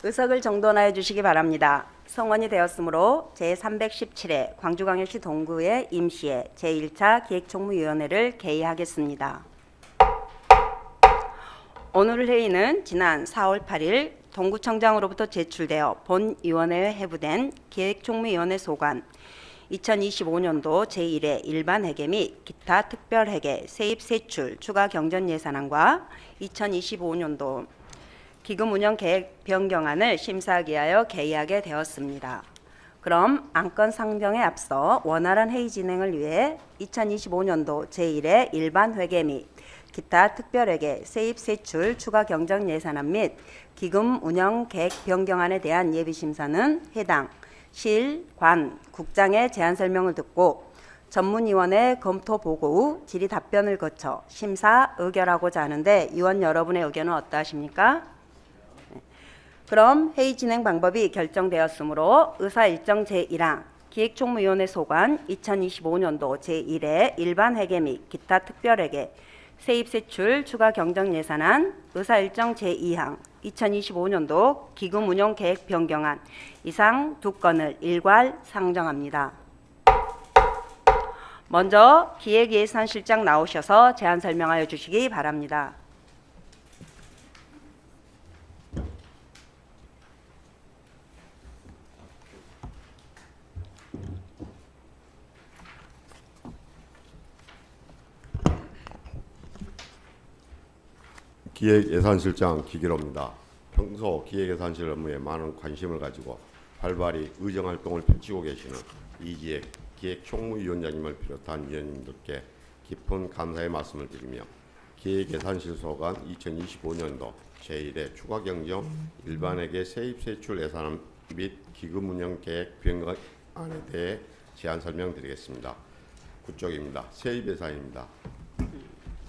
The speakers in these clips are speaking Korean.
의석을 정돈하여 주시기 바랍니다. 성원이 되었으므로 제317회 광주광역시 동구의 임시회 제1차 기획총무위원회를 개의하겠습니다. 오늘 회의는 지난 4월 8일 동구청장으로부터 제출되어 본위원회에 회부된 기획총무위원회 소관 2025년도 제1회 일반회계 및 기타 특별회계 세입세출 추가 경전예산안과 2025년도 기금운영계획 변경안을 심사하기 위하여 개의하게 되었습니다. 그럼 안건 상정에 앞서 원활한 회의 진행을 위해 2025년도 제1회 일반회계 및 기타 특별회계 세입세출 추가 경정예산안 및 기금운영계획 변경안에 대한 예비심사는 해당 실, 관, 국장의 제안 설명을 듣고 전문위원회 검토 보고 후 질의 답변을 거쳐 심사 의결하고자 하는데 위원 여러분의 의견은 어떠하십니까? 그럼 회의 진행 방법이 결정되었으므로 의사일정 제1항 기획총무위원회 소관 2025년도 제1회 일반회계 및 기타 특별회계 세입세출 추가 경정예산안 의사일정 제2항 2025년도 기금운용계획 변경안 이상 두 건을 일괄 상정합니다. 먼저 기획예산실장 나오셔서 제안 설명하여 주시기 바랍니다. 기획예산실장 기기로입니다. 평소 기획예산실 업무에 많은 관심을 가지고 활발히 의정활동을 펼치고 계시는 이지혜 기획총무위원장님을 비롯한 위원님들께 깊은 감사의 말씀을 드리며 기획예산실 소관 2025년도 제1회 추가경정 일반회계 세입세출 예산 및 기금운영계획 변경안에 대해 제안 설명드리겠습니다. 구쪽입니다. 세입예산입니다.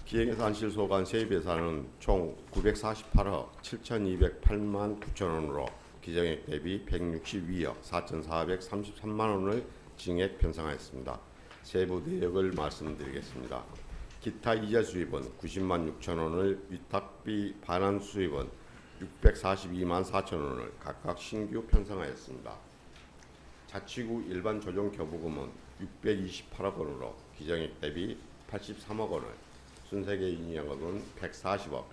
기획예산실 소관 세입예산은 총 948억 7,208만 9천 원으로 기정액 대비 162억 4,433만 원을 증액 편성하였습니다. 세부 내역을 말씀드리겠습니다. 기타 이자 수입은 90만 6천 원을, 위탁비 반환 수입은 642만 4천 원을 각각 신규 편성하였습니다. 자치구 일반 조정 교부금은 628억 원으로 기정액 대비 83억 원을, 순세계 인양금은 140억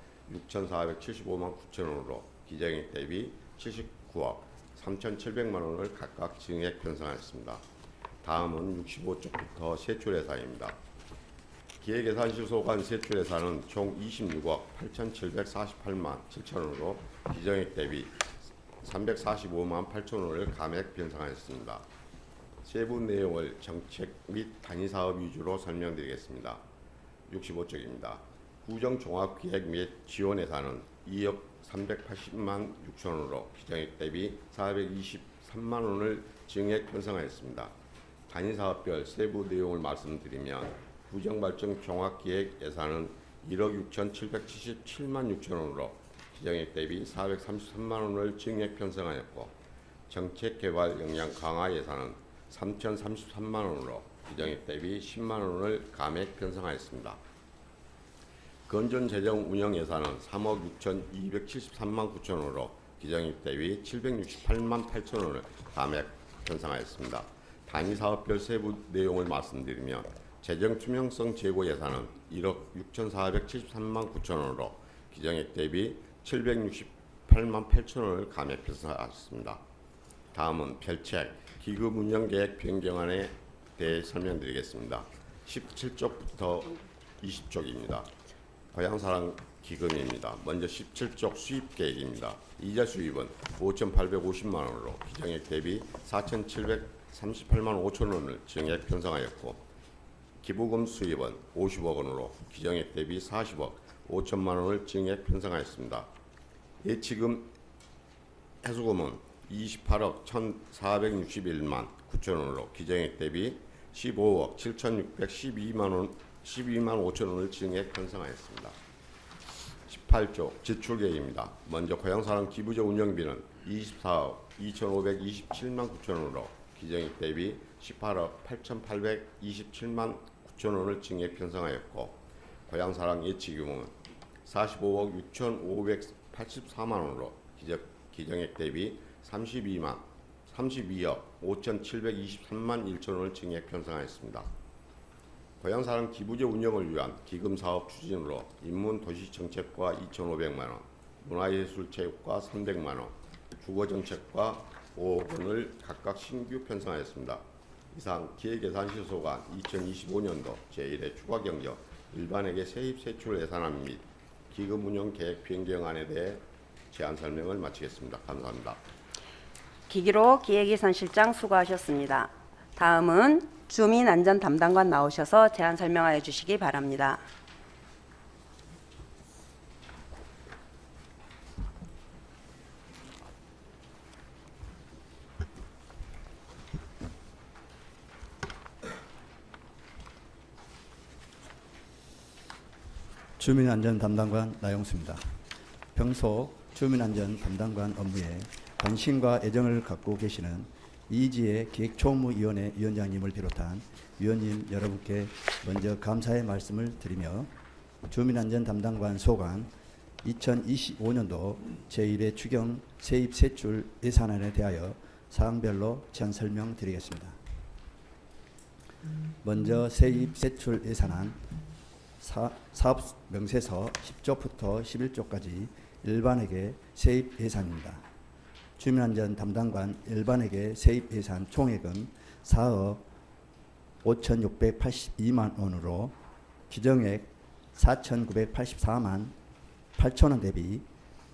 6,475만 9천 원으로 기정액 대비 79억 3,700만 원을 각각 증액 편성하였습니다. 다음은 65쪽부터 세출예산입니다. 기획예산실 소관 세출예산은 총 26억 8,748만 7천 원으로 기정액 대비 345만 8천 원을 감액 편성하였습니다. 세부 내용을 정책 및 단위사업 위주로 설명드리겠습니다. 65쪽입니다. 구정종합기획 및 지원예산은 2억 380만 6천 원으로 기정액 대비 423만 원을 증액 편성하였습니다. 단위사업별 세부 내용을 말씀드리면 구정발전 종합기획 예산은 1억 6,777만 6천 원으로 기정액 대비 433만 원을 증액 편성하였고, 정책개발 역량 강화 예산은 3,033만 원으로 기정액 대비 10만 원을 감액 편성하였습니다. 건전재정 운영 예산은 3억 6,273만 9천 원으로 기정액 대비 768만 8천 원을 감액 편성하였습니다. 단위사업별 세부 내용을 말씀드리면 재정 투명성 제고 예산은 1억 6,473만 9천 원으로 기정액 대비 768만 8천 원을 감액 편성하였습니다. 다음은 별책 기금운영계획 변경안에 대해 설명드리겠습니다. 17쪽부터 20쪽입니다. 고향사랑 기금입니다. 먼저 17쪽 수입계획입니다. 이자 수입은 5,850만 원으로 기정액 대비 4,738만 5천 원을 증액 편성하였고, 기부금 수입은 50억 원으로 기정액 대비 40억 5천만 원을 증액 편성하였습니다. 예치금 해수금은 28억 1,461만 9천 원으로 기정액 대비 15억 7,612만 5천 원을 증액 편성하였습니다. 18조 지출계획입니다. 먼저 고향사랑 기부제 운영비는 24억 2,527만 9천 원으로 기정액 대비 18억 8,827만 9천 원을 증액 편성하였고, 고향사랑 예치금은 45억 6,584만 원으로 기정액 대비 32억 5,723만 1천원을 증액 편성하였습니다. 고향사랑 기부제 운영을 위한 기금사업 추진으로 인문도시정책과 2,500만 원, 문화예술체육과 300만 원, 주거정책과 5억 원을 각각 신규 편성하였습니다. 이상 기획예산실소관 2025년도 제1회 추가경정 일반회계 세입세출 예산안 및 기금운영 계획 변경안에 대해 제안 설명을 마치겠습니다. 감사합니다. 기기로 기획예산실장 수고하셨습니다. 다음은 주민안전 담당관 나오셔서 제안 설명하여 주시기 바랍니다. 주민안전 담당관 나영수입니다. 평소 주민안전 담당관 업무에 관심과 애정을 갖고 계시는 이지혜 기획총무위원회 위원장님을 비롯한 위원님 여러분께 먼저 감사의 말씀을 드리며 주민안전 담당관 소관 2025년도 제1회 추경 세입세출 예산안에 대하여 사항별로 제안 설명드리겠습니다. 먼저 세입세출 예산안 사업명세서 10조부터 11조까지 일반회계 세입 예산입니다. 주민안전 담당관 일반회계 세입 예산 총액은 4억 5,682만 원으로 규정액 4,984만 8천 원 대비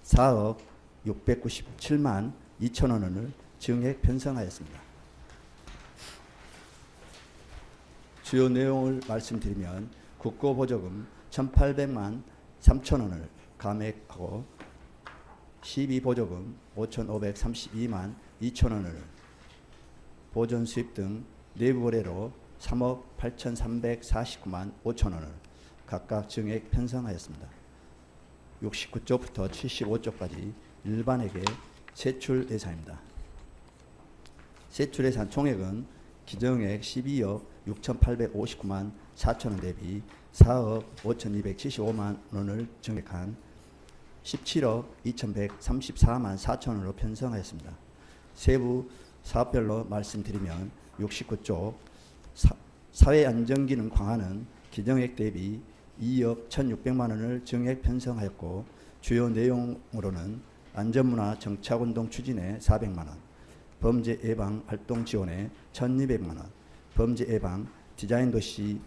4억 697만 2천 원을 증액 편성하였습니다. 주요 내용을 말씀드리면 국고보조금 1,800만 3천 원을 감액하고 시비보조금 5,532만 2천 원을 보존수입 등 내부거래로 3억 8,349만 5천 원을 각각 증액 편성하였습니다. 69조부터 75조까지 일반회계 세출 예산입니다. 세출 예산 총액은 기정액 12억 6,859만 4천 원 대비 4억 5,275만 원을 증액한 17억 2,134만 4천 원으로 편성하였습니다. 세부 사업별로 말씀드리면 69조 사회안전기능 강화는 기정액 대비 2억 1,600만 원을 증액 편성하였고 주요 내용으로는 안전문화 정착운동 추진에 400만 원, 범죄 예방 활동 지원에 1,200만 원, 범죄 예방 디자인 도시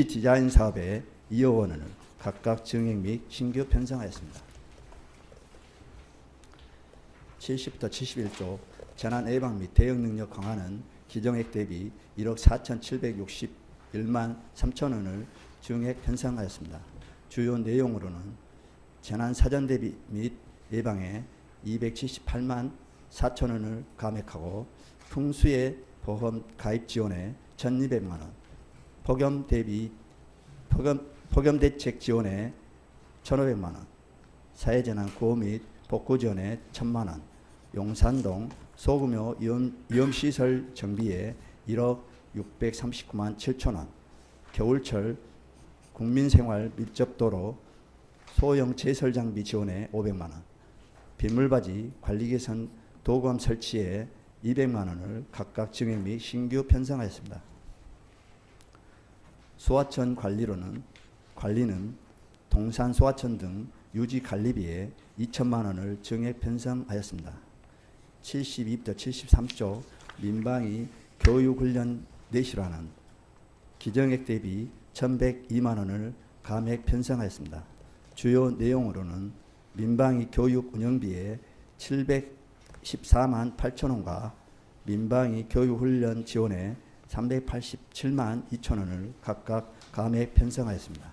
디자인 사업에 2억 원을 각각 증액 및 신규 편성하였습니다. 70부터 71조 재난 예방 및 대응 능력 강화는 기정액 대비 1억 4,761만 3천 원을 증액 편성하였습니다. 주요 내용으로는 재난 사전 대비 및 예방에 278만 4천 원을 감액하고 풍수해 보험 가입 지원에 1,200만 원, 폭염 대책 지원에 1,500만 원, 사회재난 구호 및 복구 지원에 1,000만 원, 용산동 소규모 위험시설 정비에 1억 639만 7천 원, 겨울철 국민생활 밀접도로 소형 제설 장비 지원에 500만 원, 빗물바지 관리 개선 도구함 설치에 200만 원을 각각 증액 및 신규 편성하였습니다. 소하천 관리는 동산 소하천 등 유지 관리비에 2천만 원을 증액 편성하였습니다. 72부터 73조 민방위 교육훈련 내실화는 기정액 대비 1,102만 원을 감액 편성하였습니다. 주요 내용으로는 민방위 교육 운영비에 714만 8천 원과 민방위 교육훈련 지원에 387만 2천 원을 각각 감액 편성하였습니다.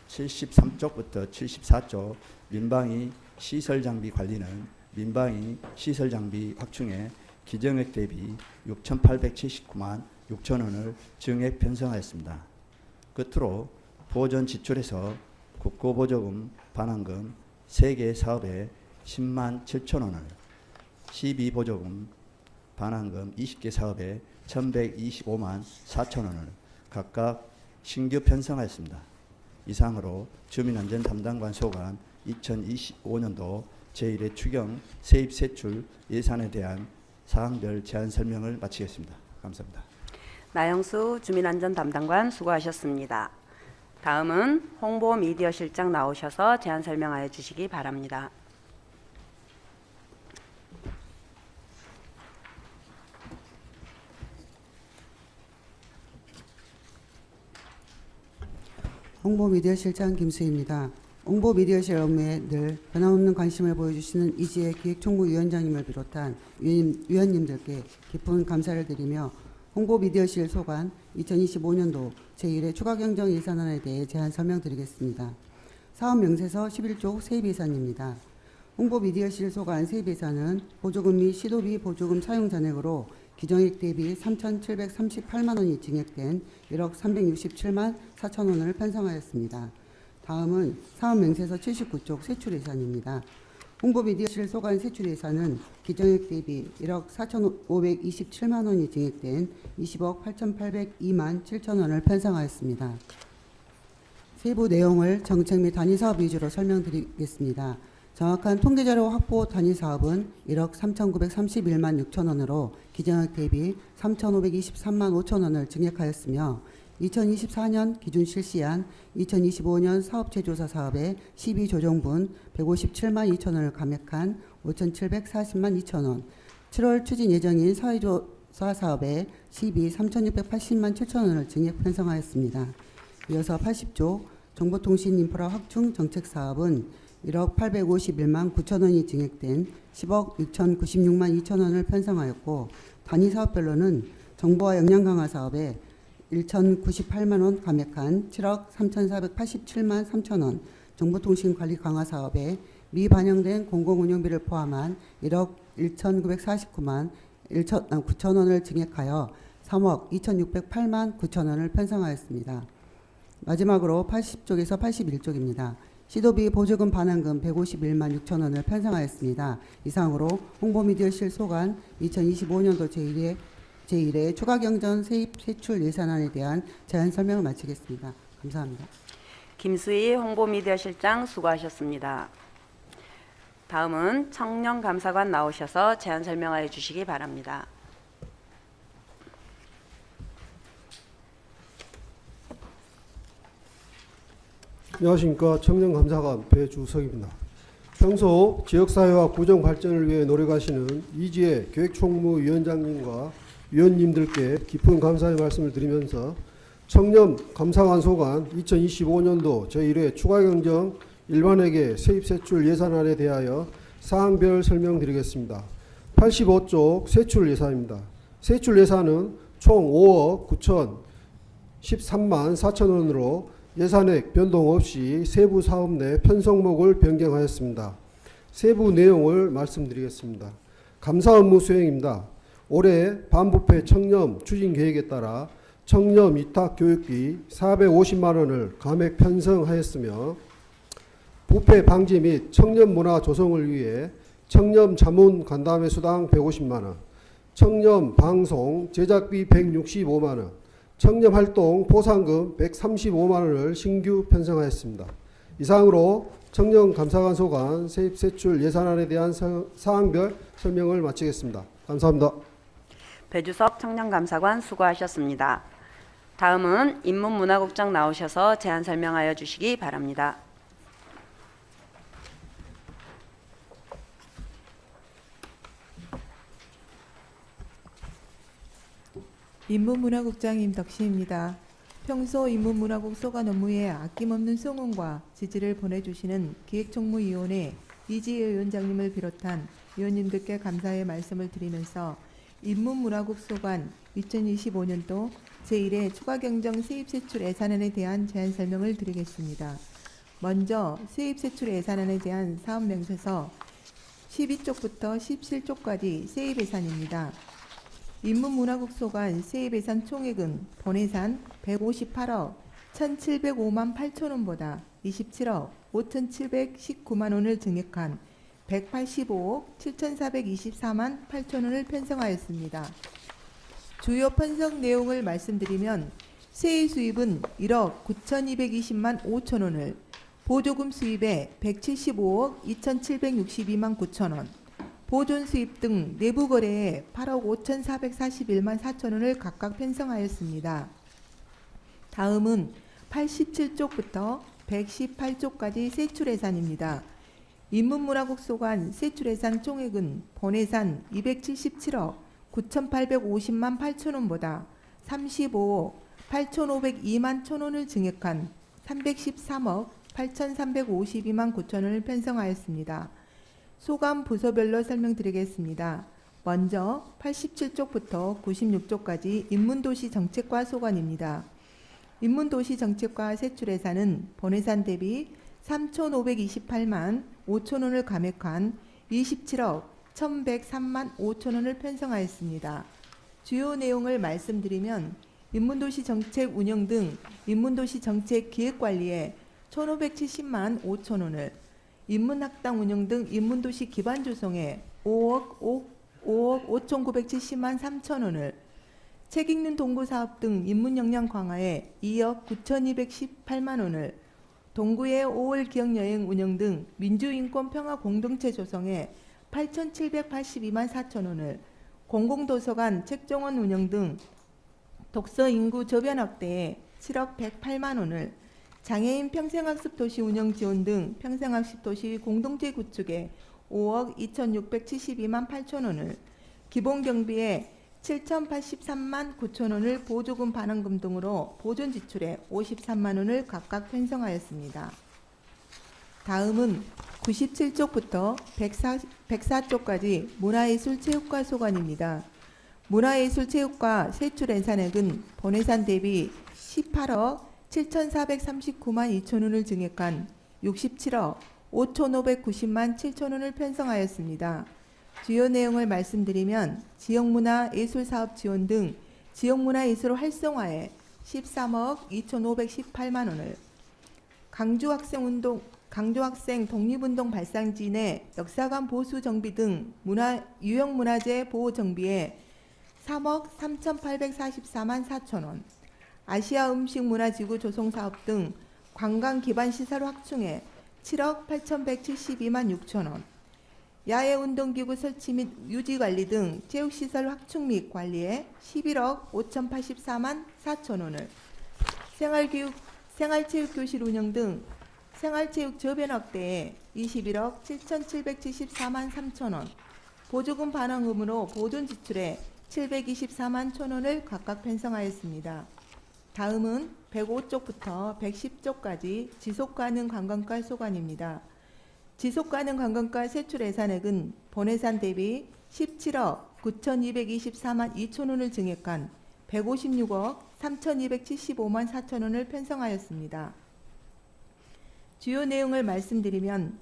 73조부터 74조 민방위 시설장비 관리는 민방위 시설장비 확충에 기정액 대비 6,879만 6천 원을 증액 편성하였습니다. 끝으로 보존 지출에서 국고보조금 반환금 3개 사업에 10만 7천 원을, 시비보조금 반환금 20개 사업에 1,125만 4천 원을 각각 신규 편성하였습니다. 이상으로 주민안전 담당관 소관 2025년도 제1회 추경 세입 세출 예산에 대한 사항별 제안 설명을 마치겠습니다. 감사합니다. 나영수 주민안전 담당관 수고하셨습니다. 다음은 홍보 미디어 실장 나오셔서 제안 설명하여 주시기 바랍니다. 홍보미디어실장 김수희입니다. 홍보미디어실 업무에 늘 변함없는 관심을 보여주시는 이지혜 기획총무위원장님을 비롯한 위원님들께 깊은 감사를 드리며 홍보미디어실 소관 2025년도 제1회 추가경정 예산안에 대해 제안 설명드리겠습니다. 사업 명세서 11조 세입 예산입니다. 홍보미디어실 소관 세입 예산은 보조금 및 시도비 보조금 사용 잔액으로 기정액 대비 3,738만 원이 증액된 1억 367만 4천 원을 편성하였습니다. 다음은 사업 명세서 79쪽 세출 예산입니다. 홍보미디어실 소관 세출 예산은 기정액 대비 1억 4,527만 원이 증액된 20억 8,802만 7천 원을 편성하였습니다. 세부 내용을 정책 및 단위사업 위주로 설명드리겠습니다. 정확한 통계자료 확보 단위사업은 1억 3,931만 6천 원으로 기정액 대비 3,523만 5천 원을 증액하였으며 2024년 기준 실시한 2025년 사업체조사 사업에 12조정분 157만 2천 원을 감액한 5,740만 2천 원, 7월 추진 예정인 사회조사 사업에 12 3,680만 7천 원을 증액 편성하였습니다. 이어서 80조 정보통신 인프라 확충 정책 사업은 1억 851만 9천 원이 증액된 10억 6,096만 2천 원을 편성하였고 단위 사업별로는 정보화 역량 강화 사업에 1,098만 원 감액한 7억 3,487만 3천 원, 정보통신 관리 강화 사업에 미반영된 공공운영비를 포함한 1억 1,949만 9천 원을 증액하여 3억 2,608만 9천 원을 편성하였습니다. 마지막으로 80쪽에서 81쪽입니다. 시도비 보조금 반환금 151만 6천 원을 편성하였습니다. 이상으로 홍보미디어실 소관 2025년도 제1회 추가경정 세입 세출 예산안에 대한 제안 설명을 마치겠습니다. 감사합니다. 김수희 홍보미디어 실장 수고하셨습니다. 다음은 청년감사관 나오셔서 제안 설명하여 주시기 바랍니다. 안녕하십니까. 청년감사관 배주석입니다. 평소 지역사회와 구정발전을 위해 노력하시는 이지혜 기획총무위원장님과 위원님들께 깊은 감사의 말씀을 드리면서 청년감사관 소관 2025년도 제1회 추가경정 일반회계 세입세출 예산안에 대하여 사항별 설명드리겠습니다. 85쪽 세출 예산입니다. 세출 예산은 총 5억 9,013만 4천 원으로 예산액 변동 없이 세부 사업 내 편성목을 변경하였습니다. 세부 내용을 말씀드리겠습니다. 감사 업무 수행입니다. 올해 반부패 청렴 추진 계획에 따라 청렴 위탁 교육비 450만 원을 감액 편성하였으며 부패 방지 및 청렴 문화 조성을 위해 청렴 자문 간담회 수당 150만 원, 청렴 방송 제작비 165만 원, 청렴 활동 보상금 135만 원을 신규 편성하였습니다. 이상으로 청년감사관 소관 세입세출 예산안에 대한 사항별 설명을 마치겠습니다. 감사합니다. 배주석 청년감사관 수고하셨습니다. 다음은 인문문화국장 나오셔서 제안 설명하여 주시기 바랍니다. 인문문화국장 임덕시입니다. 평소 인문문화국 소관 업무에 아낌없는 송원과 지지를 보내주시는 기획총무위원회 이지혜 위원장님을 비롯한 위원님들께 감사의 말씀을 드리면서 인문문화국 소관 2025년도 제1회 추가경정 세입세출 예산안에 대한 제안 설명을 드리겠습니다. 먼저 세입세출 예산안에 대한 사업명세서 12쪽부터 17쪽까지 세입예산입니다. 인문문화국 소관 세입예산 총액은 본예산 158억 1,705만 8천 원보다 27억 5,719만 원을 증액한 185억 7,424만 8천 원을 편성하였습니다. 주요 편성 내용을 말씀드리면 세의 수입은 1억 9,220만 5천 원을, 보조금 수입에 175억 2,762만 9천 원, 보존 수입 등 내부 거래에 8억 5,441만 4천 원을 각각 편성하였습니다. 다음은 87쪽부터 118쪽까지 세출예산입니다. 인문문화국 소관 세출예산 총액은 본예산 277억 9,850만 8천 원보다 35억 8,502만 1천 원을 증액한 313억 8,352만 9천 원을 편성하였습니다. 소관 부서별로 설명드리겠습니다. 먼저 87쪽부터 96쪽까지 인문도시정책과 소관입니다. 인문도시정책과 세출예산은 본예산 대비 3,528만 5천 원을 감액한 27억 1,103만 5천 원을 편성하였습니다. 주요 내용을 말씀드리면 인문도시정책 운영 등 인문도시정책 기획관리에 1,570만 5천 원을, 인문학당 운영 등 인문도시 기반 조성에 5억 5,970만 3천 원을, 책 읽는 동구 사업 등 인문 역량 강화에 2억 9,218만 원을, 동구의 5월 기억여행 운영 등 민주인권 평화 공동체 조성에 8,782만 4천 원을, 공공도서관 책정원 운영 등 독서 인구 저변 확대에 7억 108만 원을, 장애인 평생학습 도시 운영 지원 등 평생학습 도시 공동체 구축에 5억 2,672만 8천 원을, 기본 경비에 7,083만 9천 원을 보조금 반환금 등으로 보존 지출에 53만 원을 각각 편성하였습니다. 다음은 97쪽부터 104쪽까지 문화예술체육과 소관입니다. 문화예술체육과 세출 예산액은 본예산 대비 18억 7,439만 2천 원을 증액한 67억 5,590만 7천 원을 편성하였습니다. 주요 내용을 말씀드리면 지역문화예술사업 지원 등 지역문화예술 활성화에 13억 2,518만 원을, 강조학생 독립운동 발상지 내 역사관 보수 정비 등 유형문화재 보호 정비에 3억 3,844만 4천 원, 아시아 음식문화지구 조성사업 등 관광기반시설 확충에 7억 8,172만 6천 원, 야외운동기구 설치 및 유지관리 등 체육시설 확충 및 관리에 11억 5,084만 4천 원을, 생활체육교실 운영 등 생활체육 저변 확대에 21억 7,774만 3천 원, 보조금 반환금으로 보존 지출에 724만 1천 원을 각각 편성하였습니다. 다음은 105쪽부터 110쪽까지 지속가능 관광가 소관입니다. 지속가능 관광가 세출 예산액은 본예산 대비 17억 9,224만 2천 원을 증액한 156억 3,275만 4천 원을 편성하였습니다. 주요 내용을 말씀드리면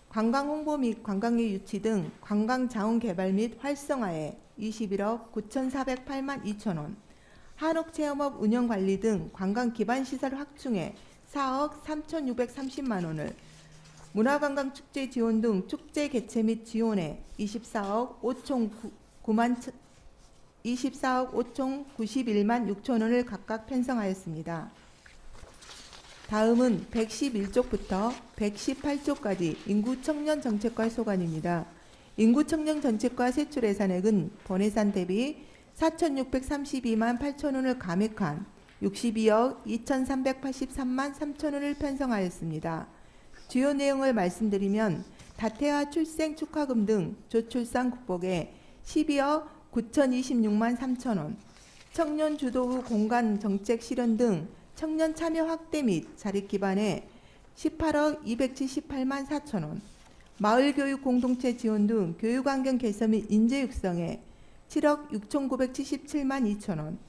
관광 홍보 및 관광의 유치 등 관광 자원 개발 및 활성화에 21억 9,408만 2천 원, 한옥체험업 운영 관리 등 관광 기반 시설 확충에 4억 3,630만 원을, 문화관광 축제 지원 등 축제 개최 및 지원에 24억 5,091만 6천 원을 각각 편성하였습니다. 다음은 111쪽부터 118쪽까지 인구청년 정책과 소관입니다. 인구청년 정책과 세출 예산액은 본예산 대비 4,632만 8천 원을 감액한 62억 2,383만 3천 원을 편성하였습니다. 주요 내용을 말씀드리면 다태아 출생 축하금 등 저출산 극복에 12억 9,026만 3천 원, 청년 주도의 공간 정책 실현 등 청년 참여 확대 및 자립 기반에 18억 278만 4천 원, 마을교육 공동체 지원 등 교육환경 개선 및 인재 육성에 7억 6,977만 2천 원,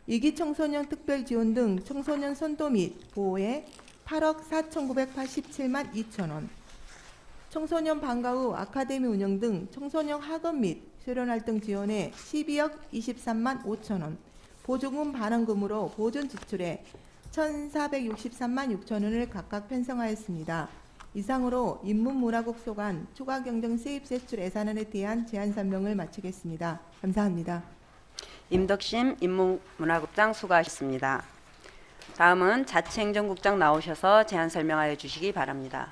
이기 청소년 특별 지원 등 청소년 선도 및 보호에 8억 4,987만 2천 원, 청소년 방과 후 아카데미 운영 등 청소년 학업 및 수련활동 지원에 12억 23만 5천 원, 보조금 반환금으로 보존 지출에 1,463만 6천 원을 각각 편성하였습니다. 이상으로 인문문화국 소관 추가경정 세입세출 예산안에 대한 제안 설명을 마치겠습니다. 감사합니다. 임덕심 인문문화국장 수고하셨습니다. 다음은 자치행정국장 나오셔서 제안 설명하여 주시기 바랍니다.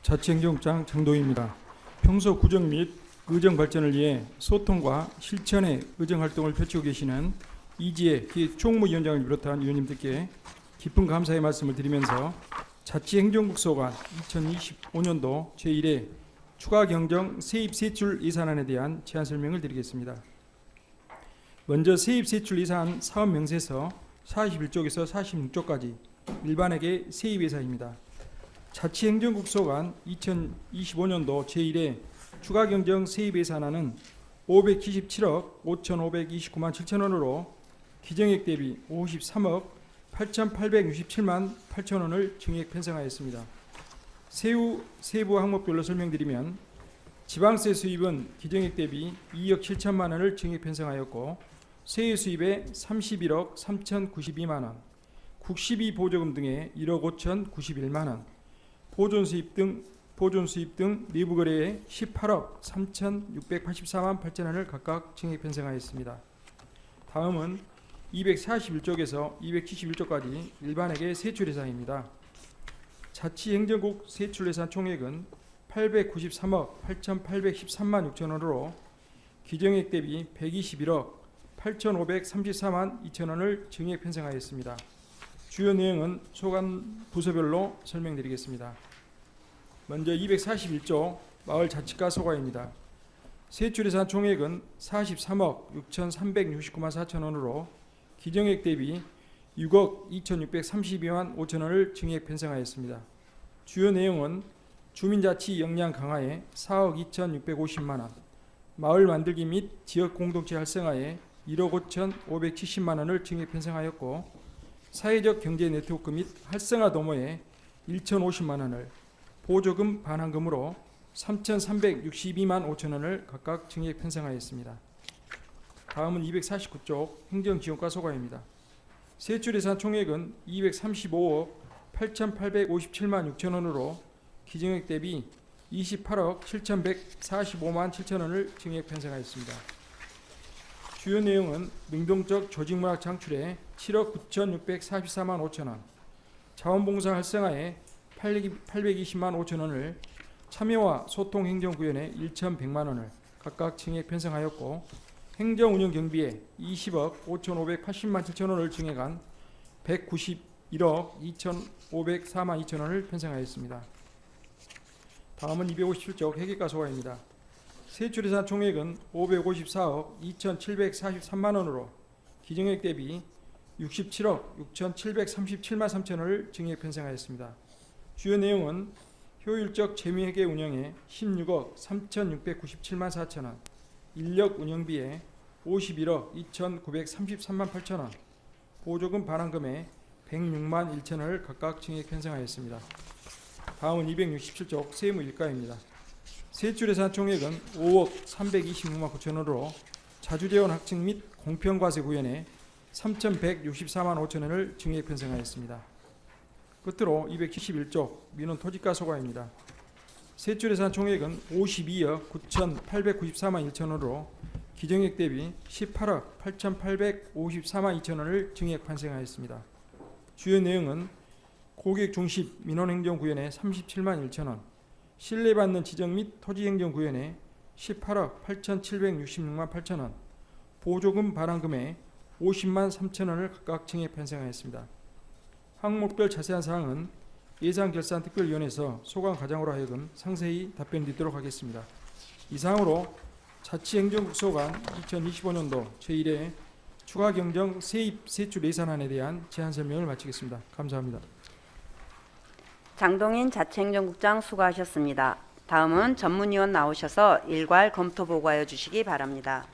자치행정국장 장동희입니다. 평소 구정 및 의정 발전을 위해 소통과 실천의 의정 활동을 펼치고 계시는 이지혜 기획총무위원장을 비롯한 위원님들께 깊은 감사의 말씀을 드리면서 자치행정국 소관 2025년도 제1회 추가경정 세입세출 예산안에 대한 제안 설명을 드리겠습니다. 먼저 세입세출 예산 사업 명세서 41쪽에서 46쪽까지 일반에게 세입 예산입니다. 자치행정국 소관 2025년도 제1회 추가경정 세입 예산안은 577억 5,529만 7천 원으로 기정액 대비 53억 8,867만 8천 원을 증액 편성하였습니다. 세부 항목별로 설명드리면 지방세 수입은 기정액 대비 2억 7천만 원을 증액 편성하였고 세외 수입에 31억 3,092만 원, 국시비 보조금 등에 1억 5,091만 원, 보존 수입 등 내부 거래에 18억 3,684만 8천 원을 각각 증액 편성하였습니다. 다음은 241쪽에서 271쪽까지 일반에게 세출 예산입니다. 자치행정국 세출 예산 총액은 893억 8,813만 6천 원으로 기정액 대비 121억 8,534만 2천 원을 증액 편성하였습니다. 주요 내용은 소관 부서별로 설명드리겠습니다. 먼저 241조 마을 자치과 소관입니다. 세출 예산 총액은 43억 6,369만 4천 원으로 기정액 대비 6억 2,632만 5천 원을 증액 편성하였습니다. 주요 내용은 주민자치 역량 강화에 4억 2,650만 원, 마을 만들기 및 지역 공동체 활성화에 1억 5,570만 원을 증액 편성하였고 사회적 경제 네트워크 및 활성화 도모에 1,050만 원을 보조금 반환금으로 3,362만 5천 원을 각각 증액 편성하였습니다. 다음은 249쪽 행정지원과 소관입니다. 세출 예산 총액은 235억 8,857만 6천 원으로 기정액 대비 28억 7,145만 7천 원을 증액 편성하였습니다. 주요 내용은 능동적 조직문화 창출에 7억 9,644만 5천 원, 자원봉사 활성화에 820만 5천 원을 참여와 소통 행정구현에 1,100만 원을 각각 증액 편성하였고 행정운영 경비에 20억 5,580만 7천 원을 증액한 191억 2,504만 2천 원을 편성하였습니다. 다음은 257쪽 회계과 소관입니다. 세출 예산 총액은 554억 2,743만 원으로 기정액 대비 67억 6,737만 3천 원을 증액 편성하였습니다. 주요 내용은 효율적 재무회계 운영에 16억 3,697만 4천 원, 인력 운영비에 51억 2,933만 8천 원, 보조금 반환금에 106만 1천 원을 각각 증액 편성하였습니다. 다음은 267쪽 세무일과입니다. 세출 예산 총액은 5억 326만 9천 원으로 자주재원 확충 및 공평과세 구현에 3,164만 5천 원을 증액 편성하였습니다. 끝으로 271쪽 민원 토지가 소관입니다. 세출 예산 총액은 52억 9,894만 1천 원으로 기정액 대비 18억 8,854만 2천 원을 증액 편성하였습니다. 주요 내용은 고객 중심 민원행정구현에 37만 1천 원, 신뢰받는 지정 및 토지행정구현에 18억 8,766만 8천 원, 보조금 반환금에 50만 3천 원을 각각 증액 편성하였습니다. 항목별 자세한 사항은 예산결산특별위원회에서 소관 과장으로 하여금 상세히 답변드리도록 하겠습니다. 이상으로 자치행정국 소관 2025년도 제1회 추가경정 세입 세출 예산안에 대한 제안 설명을 마치겠습니다. 감사합니다. 장동인 자치행정국장 수고하셨습니다. 다음은 전문위원 나오셔서 일괄 검토 보고하여 주시기 바랍니다.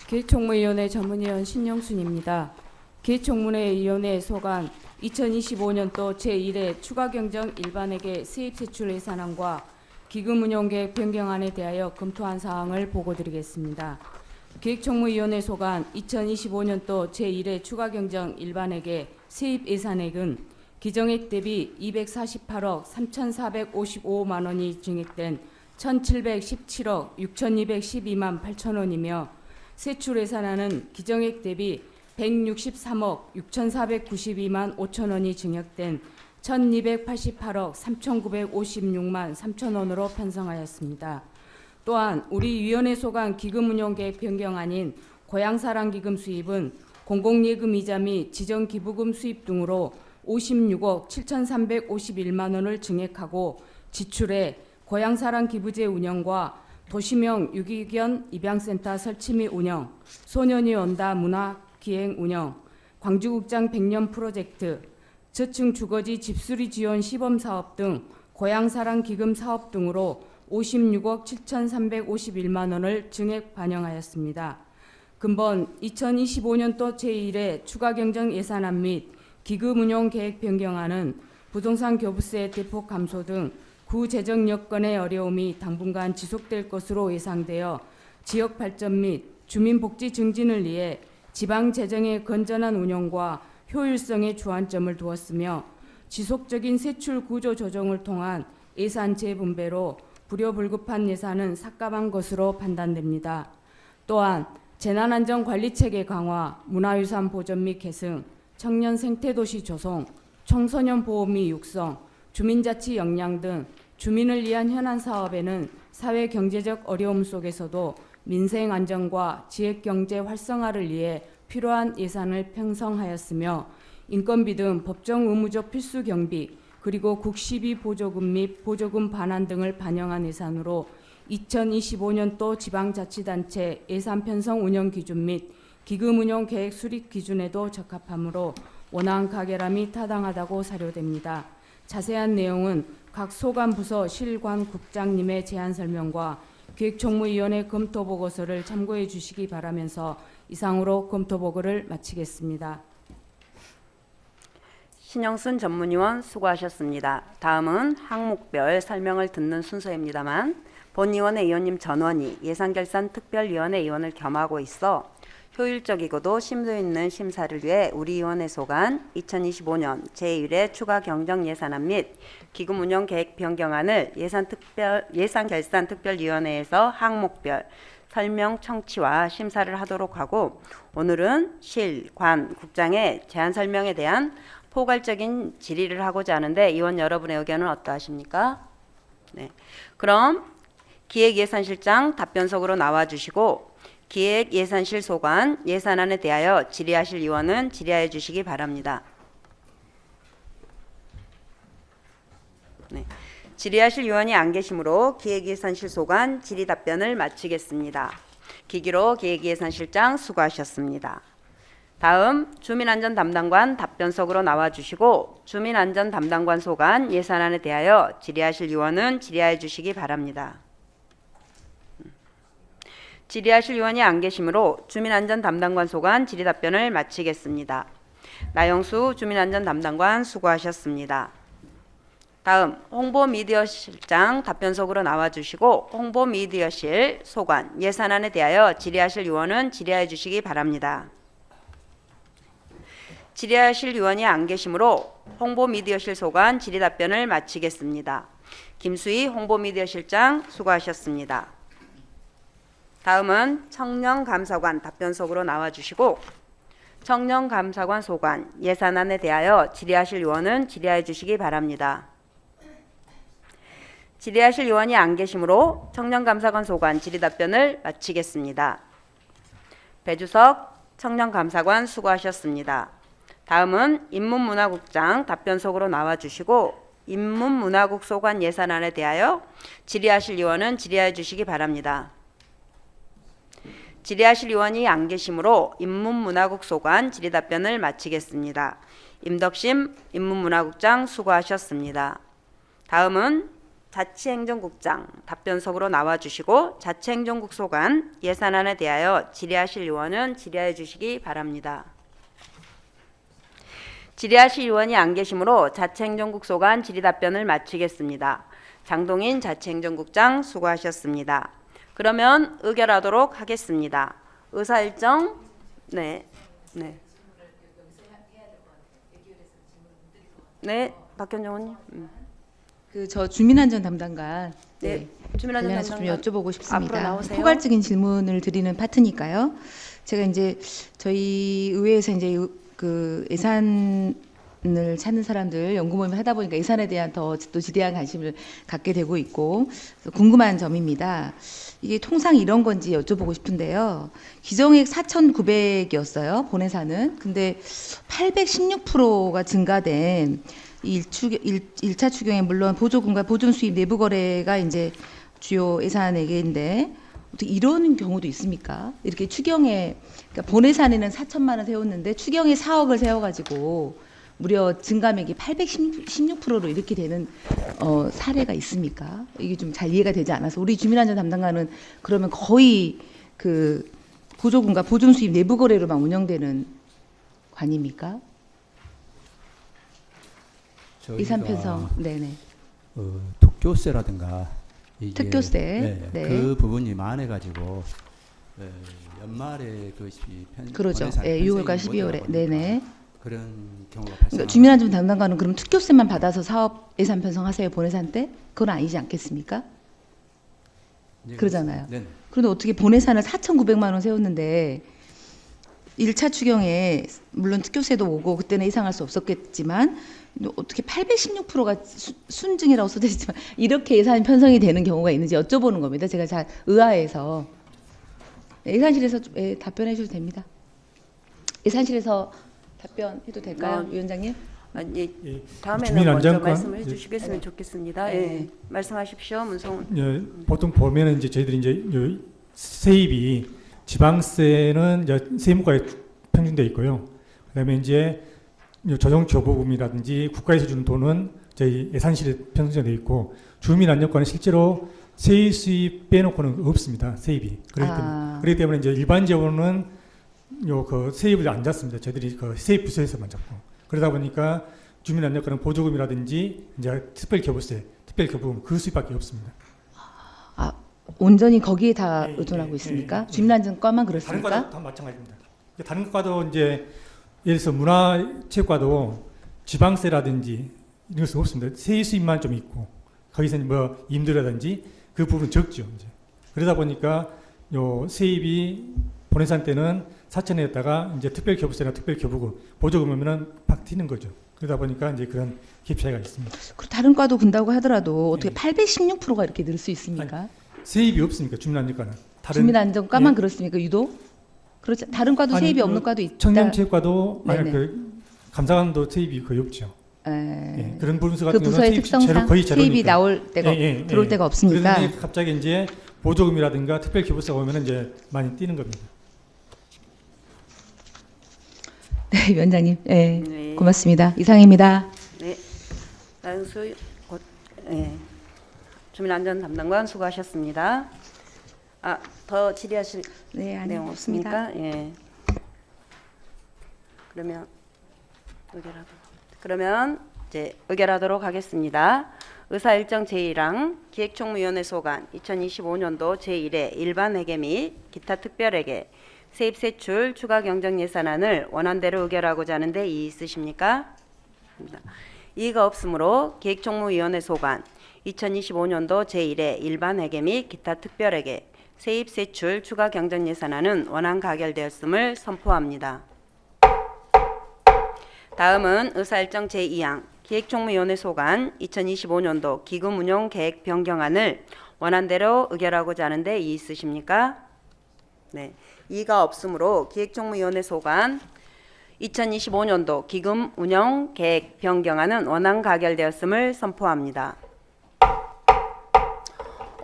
기획총무위원회 전문위원 신영순입니다. 기획총무위원회 소관 2025년도 제1회 추가경정 일반회계 세입세출 예산안과 기금운용계획 변경안에 대하여 검토한 사항을 보고드리겠습니다. 기획총무위원회 소관 2025년도 제1회 추가경정 일반회계 세입 예산액은 기정액 대비 248억 3,455만 원이 증액된 1,717억 6,212만 8천 원이며 세출 예산안은 기정액 대비 163억 6,492만 5천 원이 증액된 1,288억 3,956만 3천 원으로 편성하였습니다. 또한 우리 위원회 소관 기금 운용 계획 변경안인 고향사랑기금 수입은 공공예금 이자 및 지정기부금 수입 등으로 56억 7,351만 원을 증액하고 지출해 고향사랑 기부제 운영과 도시명 유기견 입양센터 설치 및 운영, 소년이 온다 문화 기행 운영, 광주국장 100년 프로젝트, 저층 주거지 집수리 지원 시범 사업 등 고향사랑 기금 사업 등으로 56억 7,351만 원을 증액 반영하였습니다. 금번 2025년도 제1회 추가경정 예산안 및 기금 운용 계획 변경안은 부동산 교부세 대폭 감소 등 구재정 여건의 어려움이 당분간 지속될 것으로 예상되어 지역 발전 및 주민복지 증진을 위해 지방 재정의 건전한 운영과 효율성에 주안점을 두었으며 지속적인 세출 구조 조정을 통한 예산 재분배로 불효불급한 예산은 삭감한 것으로 판단됩니다. 또한 재난안전관리체계 강화, 문화유산 보전 및 계승, 청년 생태도시 조성, 청소년 보호 및 육성, 주민자치 역량 등 주민을 위한 현안 사업에는 사회 경제적 어려움 속에서도 민생 안정과 지역 경제 활성화를 위해 필요한 예산을 편성하였으며 인건비 등 법정 의무적 필수 경비 그리고 국시비 보조금 및 보조금 반환 등을 반영한 예산으로 2025년도 지방자치단체 예산 편성 운영 기준 및 기금 운용 계획 수립 기준에도 적합하므로 원활한 가결함이 타당하다고 사료됩니다. 자세한 내용은 각 소관부서 실관국장님의 제안 설명과 기획총무위원회 검토보고서를 참고해 주시기 바라면서 이상으로 검토보고를 마치겠습니다. 신영순 전문위원 수고하셨습니다. 다음은 항목별 설명을 듣는 순서입니다만 본위원회 위원님 전원이 예산결산특별위원회 위원을 겸하고 있어 효율적이고도 심도 있는 심사를 위해 우리 위원회 소관 2025년 제1회 추가 경정 예산안 및 기금 운영 계획 변경안을 예산결산특별위원회에서 항목별 설명 청취와 심사를 하도록 하고 오늘은 실, 관, 국장의 제안 설명에 대한 포괄적인 질의를 하고자 하는데 위원 여러분의 의견은 어떠하십니까? 네. 그럼 기획예산실장 답변석으로 나와주시고 기획예산실 소관 예산안에 대하여 질의하실 위원은 질의하여 주시기 바랍니다. 네. 질의하실 위원이 안 계시므로 기획예산실 소관 질의 답변을 마치겠습니다. 기기로 기획예산실장 수고하셨습니다. 다음 주민안전 담당관 답변석으로 나와주시고 주민안전 담당관 소관 예산안에 대하여 질의하실 위원은 질의하여 주시기 바랍니다. 질의하실 위원이 안 계시므로 주민안전 담당관 소관 질의 답변을 마치겠습니다. 나영수 주민안전 담당관 수고하셨습니다. 다음 홍보미디어실장 답변석으로 나와주시고 홍보미디어실 소관 예산안에 대하여 질의하실 위원은 질의하여 주시기 바랍니다. 질의하실 위원이 안 계시므로 홍보미디어실 소관 질의 답변을 마치겠습니다. 김수희 홍보미디어실장 수고하셨습니다. 다음은 청년감사관 답변석으로 나와주시고 청년감사관 소관 예산안에 대하여 질의하실 위원은 질의하여 주시기 바랍니다. 질의하실 위원이 안 계시므로 청년감사관 소관 질의 답변을 마치겠습니다. 배주석 청년감사관 수고하셨습니다. 다음은 인문문화국장 답변석으로 나와주시고 인문문화국 소관 예산안에 대하여 질의하실 위원은 질의하여 주시기 바랍니다. 질의하실 위원이 안 계시므로 인문문화국 소관 질의 답변을 마치겠습니다. 임덕심 인문문화국장 수고하셨습니다. 다음은 자치행정국장 답변석으로 나와주시고 자치행정국 소관 예산안에 대하여 질의하실 위원은 질의하여 주시기 바랍니다. 질의하실 위원이 안 계시므로 자치행정국 소관 질의 답변을 마치겠습니다. 장동인 자치행정국장 수고하셨습니다. 그러면 의결하도록 하겠습니다. 의사일정 네. 네, 박현정 의원님. 그 저 주민안전 담당관 네, 주민안전 관련해서 좀 담당관 여쭤보고 싶습니다. 앞으로 나오세요. 포괄적인 질문을 드리는 파트니까요. 제가 이제 저희 의회에서 이제 그 예산을 찾는 사람들 연구 모임을 하다 보니까 예산에 대한 더 또 지대한 관심을 갖게 되고 있고 그래서 궁금한 점입니다. 이게 통상 이런 건지 여쭤보고 싶은데요. 기정액 4,900이었어요. 본예산은. 근데 816%가 증가된 일차 추경에 물론 보조금과 보존 수입 내부 거래가 이제 주요 예산액인데 어떻게 이런 경우도 있습니까? 이렇게 추경에 그러니까 본예산에는 4천만 원 세웠는데 추경에 4억을 세워가지고 무려 증감액이 816%로 이렇게 되는 사례가 있습니까? 이게 좀 잘 이해가 되지 않아서 우리 주민안전 담당관은 그러면 거의 그 보조금과 보존 수입 내부 거래로만 운영되는 관입니까? 예산 편성, 네네. 특교세라든가 이게, 특교세, 네, 네. 그 부분이 많아가지고 연말에 그것이 그러죠. 본예산이 예, 6월과 편성이 12월에, 못하다 네네. 보니까 그런 경우가 발생. 그러니까 주민안전 담당관은 그럼 특교세만 받아서 사업 예산 편성하세요 본예산 때? 그건 아니지 않겠습니까? 그러잖아요. 네. 그런데 어떻게 본예산을 4,900만 원 세웠는데 1차 추경에 물론 특교세도 오고 그때는 예상할 수 없었겠지만 어떻게 816%가 순증이라고 써져 있지만 이렇게 예산 편성이 되는 경우가 있는지 여쭤보는 겁니다. 제가 잘 의아해서 예산실에서 답변해 주셔도 됩니다. 예산실에서 답변해도 될까요, 위원장님? 아니, 예, 다음에는 먼저 주민안전관- 말씀을 예. 해주시겠으면 좋겠습니다. 네. 예, 말씀하십시오, 문성훈. 예, 보통 보면은 이제 저희들이 이제 요 세입이 지방세는 이제 세무과에 평준돼 있고요. 그다음에 이제 요 조정교부금이라든지 국가에서 주는 돈은 저희 예산실에 편성돼 있고 주민안전과는 실제로 세입 수입 빼놓고는 없습니다. 세입이 그렇기 때문에 이제 일반적으로는 요 그 세입을 안 잡습니다. 저희들이 그 세입 부서에서만 잡고 그러다 보니까 주민안전과는 보조금이라든지 이제 특별교부세, 특별교부금 그 수입밖에 없습니다. 온전히 거기에 다 예, 의존하고 예, 있습니까? 예, 예. 주민안전과만 다른 그렇습니까? 과도 다 마찬가지입니다. 다른 과도 이제 예를 들어서 문화체육과도 지방세라든지 이런 수 없습니다. 세입 수입만 좀 있고 거기서는 뭐 임대라든지 그 부분 적죠. 이제 그러다 보니까 요 세입이 본예산 때는 4천이었다가 이제 특별교부세나 특별교부금 보조금이면은 팍 튀는 거죠. 그러다 보니까 이제 그런 갭 차이가 있습니다. 그리고 다른 과도 군다고 하더라도 어떻게 예. 816%가 이렇게 늘 수 있습니까? 세입이 없으니까 주민안전과는 주민안전과만 예. 그렇습니까? 유독? 그렇지 다른 과도 아니, 세입이 그 없는 과도 있다. 청년체육과도 만약 네네. 그 감사관도 세입이 거의 없죠. 에, 예, 그런 부서 그 같은 경우는 부서의 세입 특성상 거의 세입이 제로니까. 나올 때가 들어올 때가 없으니까. 그래서 이제 갑자기 이제 보조금이라든가 특별교부세가 오면 이제 많이 뛰는 겁니다. 네, 위원장님. 네, 네. 고맙습니다. 이상입니다. 네, 나영수 주민안전 담당관 수고하셨습니다. 더 질의하실 네, 아니, 내용 없습니다. 없습니까? 예. 그러면 이제 의결하도록 하겠습니다. 의사일정 제1항 기획총무위원회 소관 2025년도 제1회 일반회계 및 기타 특별회계 세입세출 추가 경정 예산안을 원안대로 의결하고자 하는데 이의 있으십니까? 이의가 없으므로 기획총무위원회 소관 2025년도 제1회 일반회계 및 기타 특별회계 세입세출 추가 경정 예산안은 원안 가결되었음을 선포합니다. 다음은 의사일정 제2항 기획총무위원회 소관 2025년도 기금 운용 계획 변경안을 원안대로 의결하고자 하는데 이의 있으십니까? 네, 이의가 없으므로 기획총무위원회 소관 2025년도 기금 운영 계획 변경안은 원안 가결되었음을 선포합니다.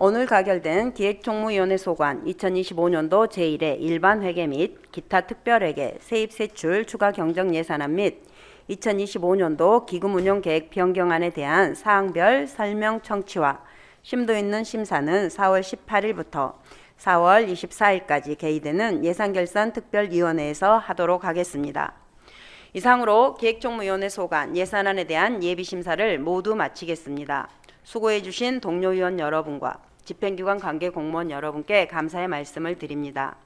오늘 가결된 기획총무위원회 소관 2025년도 제1회 일반회계 및 기타 특별회계 세입세출 추가 경정 예산안 및 2025년도 기금운용계획 변경안에 대한 사항별 설명 청취와 심도 있는 심사는 4월 18일부터 4월 24일까지 개의되는 예산결산특별위원회에서 하도록 하겠습니다. 이상으로 기획총무위원회 소관 예산안에 대한 예비심사를 모두 마치겠습니다. 수고해 주신 동료위원 여러분과 집행기관 관계 공무원 여러분께 감사의 말씀을 드립니다.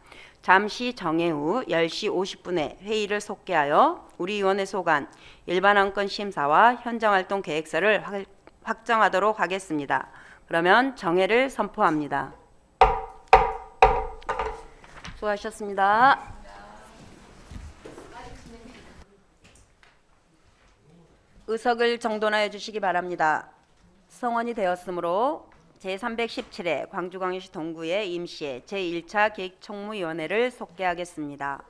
잠시 정회 후 10시 50분에 회의를 속개하여 우리 위원회 소관 일반안건 심사와 현장활동 계획서를 확정하도록 하겠습니다. 그러면 정회를 선포합니다. 수고하셨습니다. 의석을 정돈하여 주시기 바랍니다. 성원이 되었으므로 제317회 광주광역시 동구의 임시회 제1차 기획총무위원회를 속개하겠습니다.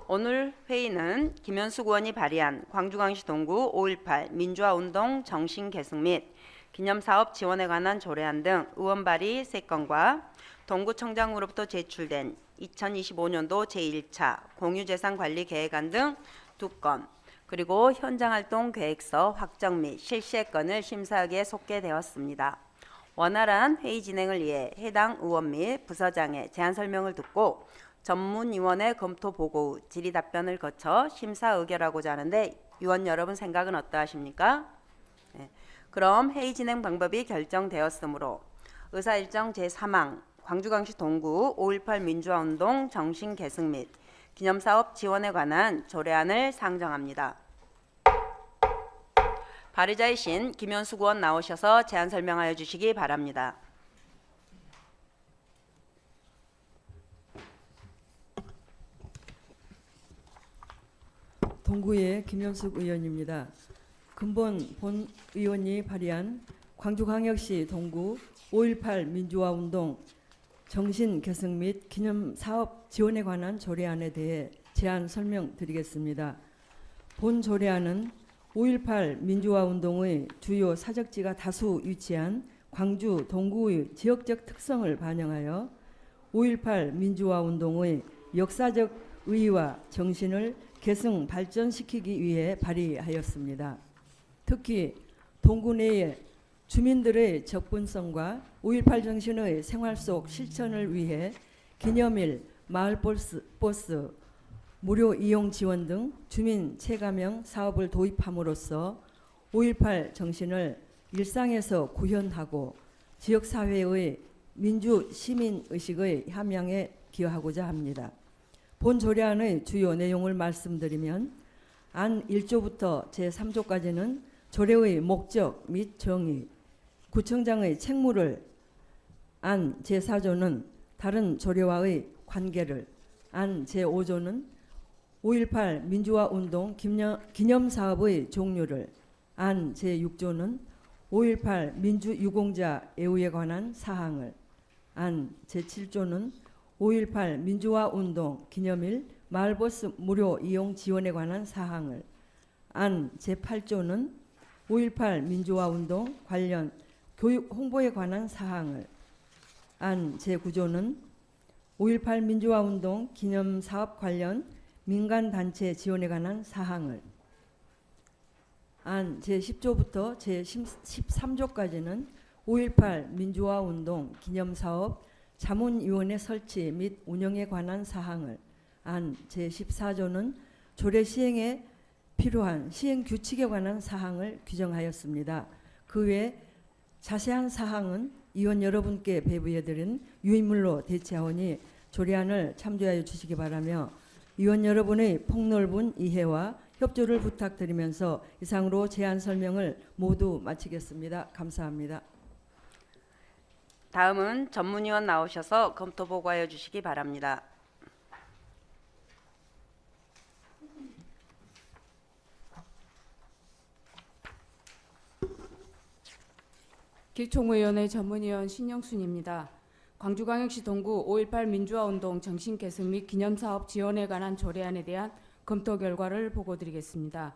오늘 회의는 김현숙 의원이 발의한 광주광역시 동구 5.18 민주화운동 정신계승 및 기념사업 지원에 관한 조례안 등 의원 발의 3건과 동구청장으로부터 제출된 2025년도 제1차 공유재산관리계획안 등 2건, 그리고 현장활동 계획서 확정 및 실시의 건을 심사하기에 속개되었습니다. 원활한 회의 진행을 위해 해당 의원 및 부서장의 제안 설명을 듣고 전문위원회 검토 보고 후 질의 답변을 거쳐 심사 의결하고자 하는데 위원 여러분 생각은 어떠하십니까? 네. 그럼 회의 진행 방법이 결정되었으므로 의사일정 제3항 광주광역시 동구 5.18 민주화운동 정신계승 및 기념사업 지원에 관한 조례안을 상정합니다. 발의자이신 김현숙 의원 나오셔서 제안 설명하여 주시기 바랍니다. 동구의 김현숙 의원입니다. 근본 본 의원이 발의한 광주광역시 동구 5.18 민주화운동 정신계승 및 기념사업 지원에 관한 조례안에 대해 제안 설명드리겠습니다. 본 조례안은 5.18 민주화운동의 주요 사적지가 다수 위치한 광주 동구의 지역적 특성을 반영하여 5.18 민주화운동의 역사적 의의와 정신을 계승 발전시키기 위해 발의하였습니다. 특히 동구 내에 주민들의 접근성과 5.18 정신의 생활 속 실천을 위해 기념일, 마을버스, 무료 이용 지원 등 주민 체감형 사업을 도입함으로써 5.18 정신을 일상에서 구현하고 지역사회의 민주 시민의식의 함양에 기여하고자 합니다. 본 조례안의 주요 내용을 말씀드리면 안 1조부터 제3조까지는 조례의 목적 및 정의, 구청장의 책무를, 안 제4조는 다른 조례와의 관계를, 안 제5조는 5.18 민주화운동 기념사업의 종류를, 안 제6조는 5.18 민주유공자 애우에 관한 사항을, 안 제7조는 5.18 민주화운동 기념일 마을버스 무료 이용 지원에 관한 사항을, 안 제8조는 5.18 민주화운동 관련 교육 홍보에 관한 사항을, 안 제9조는 5.18 민주화운동 기념사업 관련 민간단체 지원에 관한 사항을, 안 제10조부터 제13조까지는 5.18 민주화운동 기념사업 자문위원회 설치 및 운영에 관한 사항을, 안 제14조는 조례 시행에 필요한 시행규칙에 관한 사항을 규정하였습니다. 그 외 자세한 사항은 위원 여러분께 배부해드린 유인물로 대체하오니 조례안을 참조하여 주시기 바라며 위원 여러분의 폭넓은 이해와 협조를 부탁드리면서 이상으로 제안 설명을 모두 마치겠습니다. 감사합니다. 다음은 전문위원 나오셔서 검토 보고하여 주시기 바랍니다. 기획총무위원회 전문위원 신영순입니다. 광주광역시 동구 5.18 민주화운동 정신계승 및 기념사업 지원에 관한 조례안에 대한 검토 결과를 보고드리겠습니다.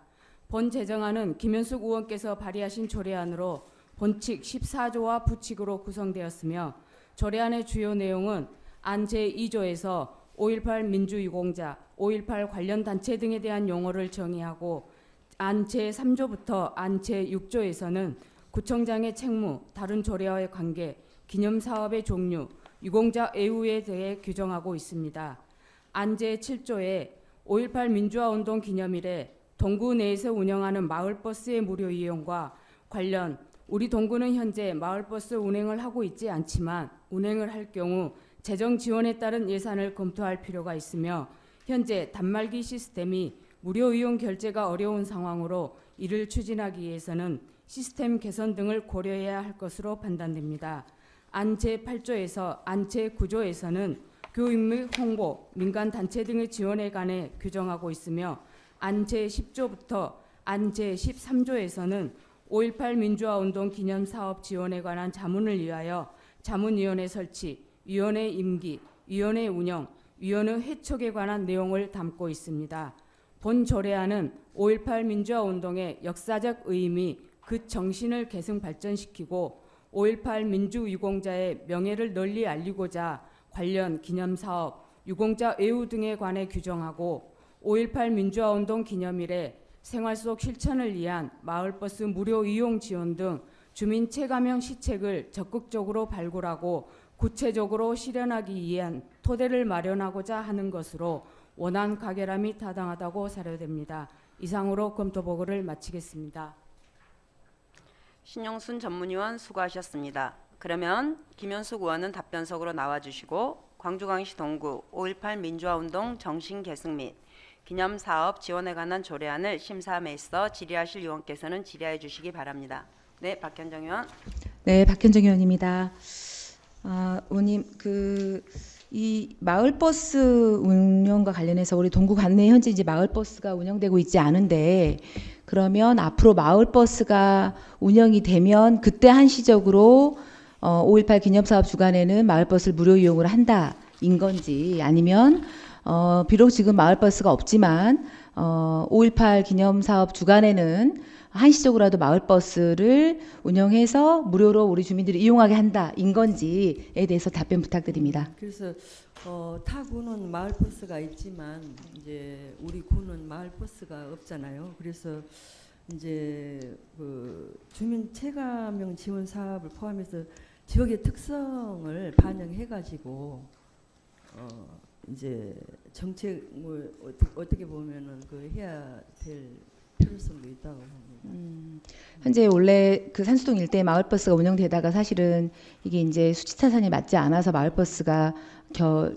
본 제정안은 김현숙 의원께서 발의하신 조례안으로 본칙 14조와 부칙으로 구성되었으며 조례안의 주요 내용은 안 제2조에서 5.18 민주유공자, 5.18 관련 단체 등에 대한 용어를 정의하고 안 제3조부터 안 제6조에서는 구청장의 책무, 다른 조례와의 관계, 기념사업의 종류, 유공자 애우에 대해 규정하고 있습니다. 안 제7조에 5.18 민주화운동 기념일에 동구 내에서 운영하는 마을버스의 무료 이용과 관련 우리 동구는 현재 마을버스 운행을 하고 있지 않지만 운행을 할 경우 재정 지원에 따른 예산을 검토할 필요가 있으며 현재 단말기 시스템이 무료 이용 결제가 어려운 상황으로 이를 추진하기 위해서는 시스템 개선 등을 고려해야 할 것으로 판단됩니다. 안 제8조에서 안 제9조에서는 교육 및 홍보, 민간단체 등의 지원에 관해 규정하고 있으며 안 제10조부터 안 제13조에서는 5.18 민주화운동 기념사업 지원에 관한 자문을 위하여 자문위원회 설치, 위원회 임기, 위원회 운영, 위원회 회촉에 관한 내용을 담고 있습니다. 본 조례안은 5.18 민주화운동의 역사적 의미, 그 정신을 계승 발전시키고 5.18 민주유공자의 명예를 널리 알리고자 관련 기념사업, 유공자 외우 등에 관해 규정하고 5.18 민주화운동 기념일에 생활 속 실천을 위한 마을버스 무료 이용 지원 등 주민 체감형 시책을 적극적으로 발굴하고 구체적으로 실현하기 위한 토대를 마련하고자 하는 것으로 원안 가결함이 타당하다고 사료됩니다. 이상으로 검토 보고를 마치겠습니다. 신용순 전문위원 수고하셨습니다. 그러면 김현숙 의원은 답변석으로 나와주시고 광주광역시 동구 5.18 민주화운동 정신 계승 및 기념사업 지원에 관한 조례안을 심사함에있어 질의하실 의원께서는 질의해 주시기 바랍니다. 네, 박현정 의원. 네, 박현정 의원입니다. 의원님, 이 마을버스 운영과 관련해서 우리 동구 관내에 현재 이제 마을버스가 운영되고 있지 않은데, 그러면 앞으로 마을버스가 운영이 되면 그때 한시적으로 5.18 기념사업 주간에는 마을버스를 무료 이용을 한다인 건지, 아니면 비록 지금 마을버스가 없지만 5.18 기념사업 주간에는 한시적으로라도 마을버스를 운영해서 무료로 우리 주민들이 이용하게 한다인 건지에 대해서 답변 부탁드립니다. 그래서 타구는 마을버스가 있지만 이제 우리 구는 마을버스가 없잖아요. 그래서 이제 그 주민 체감형 지원 사업을 포함해서 지역의 특성을 반영해가지고 이제 정책 뭐 어떻게 보면은 그 해야 될 필요성도 있다고 봅니다. 현재 원래 그 산수동 일대 마을버스가 운영되다가 사실은 이게 이제 수치타산이 맞지 않아서 마을버스가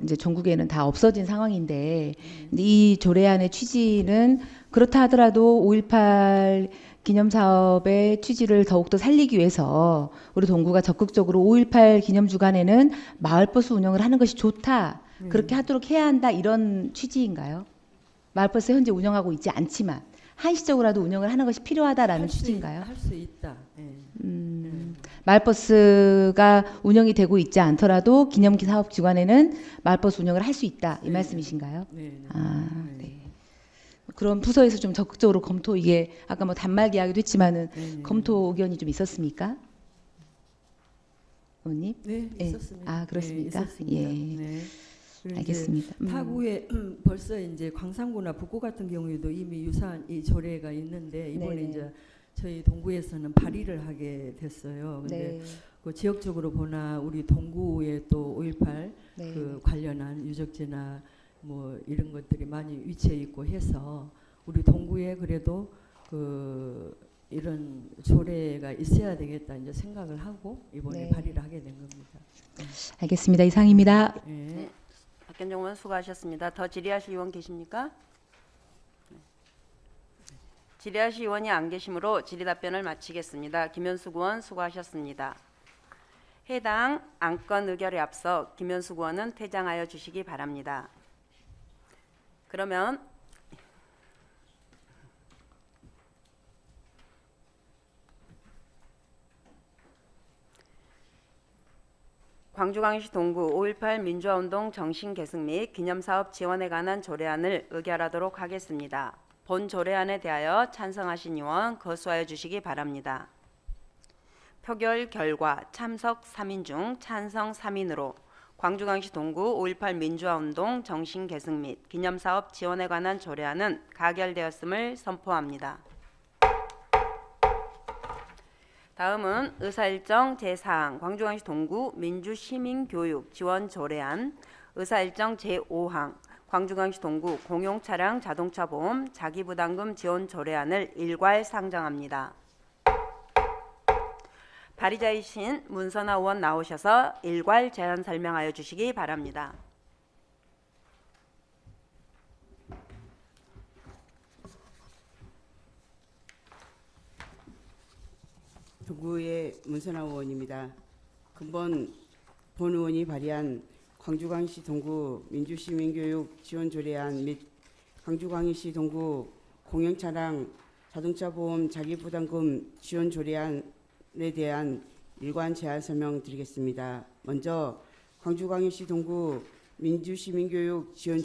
이제 전국에는 다 없어진 상황인데, 근데 이 조례안의 취지는 그렇다 하더라도 5.18 기념사업의 취지를 더욱더 살리기 위해서 우리 동구가 적극적으로 5.18 기념 주간에는 마을버스 운영을 하는 것이 좋다, 그렇게 하도록 해야 한다, 이런 취지인가요? 마을버스 현재 운영하고 있지 않지만 한시적으로라도 운영을 하는 것이 필요하다라는 취지인가요? 할 수 있다. 예. 마을버스가 운영이 되고 있지 않더라도 기념기 사업 주간에는 마을버스 운영을 할 수 있다, 이 네. 말씀이신가요? 네. 네. 그럼 부서에서 좀 적극적으로 검토, 이게 아까 뭐 단말기 이야기도 했지만은 네. 검토 의견이 좀 있었습니까? 의원님? 네, 예. 있었습니다. 그렇습니까? 네, 있었습니다. 예. 네. 그리고 알겠습니다. 이제 타구에 벌써 이제 광산구나 북구 같은 경우에도 이미 유사한 이 조례가 있는데 이번에 네네. 이제 저희 동구에서는 발의를 하게 됐어요. 근데 네. 그 지역적으로 보나 우리 동구에 또 5.18 네. 그 관련한 유적지나 뭐 이런 것들이 많이 위치해 있고 해서 우리 동구에 그래도 그 이런 조례가 있어야 되겠다 이제 생각을 하고 이번에 네. 발의를 하게 된 겁니다. 알겠습니다. 이상입니다. 예. 박현정 의원 수고하셨습니다. 더 질의하실 의원 계십니까? 네. 질의하실 의원이 안 계시므로 질의 답변을 마치겠습니다. 김현숙 의원 수고하셨습니다. 해당 안건 의결에 앞서 김현숙 의원은 퇴장하여 주시기 바랍니다. 그러면 광주광역시 동구 5.18 민주화운동 정신계승 및 기념사업 지원에 관한 조례안을 의결하도록 하겠습니다. 본 조례안에 대하여 찬성하신 의원 거수하여 주시기 바랍니다. 표결 결과 참석 3인 중 찬성 3인으로 광주광역시 동구 5.18 민주화운동 정신계승 및 기념사업 지원에 관한 조례안은 가결되었음을 선포합니다. 다음은 의사일정 제4항 광주광역시 동구 민주시민교육 지원 조례안, 의사일정 제5항 광주광역시 동구 공용차량 자동차 보험 자기부담금 지원 조례안을 일괄 상정합니다. 발의자이신 문선아 의원 나오셔서 일괄 제안 설명하여 주시기 바랍니다. 동구의 문선아 의원입니다. 근본 본 의원이 발의한 광주광역시 동구 민주시민교육 지원 조례안 및 광주광역시 동구 공영차량 자동차 보험 자기부담금 지원 조례안에 대한 일관 제안 설명드리겠습니다. 먼저 광주광역시 동구 민주시민교육 지원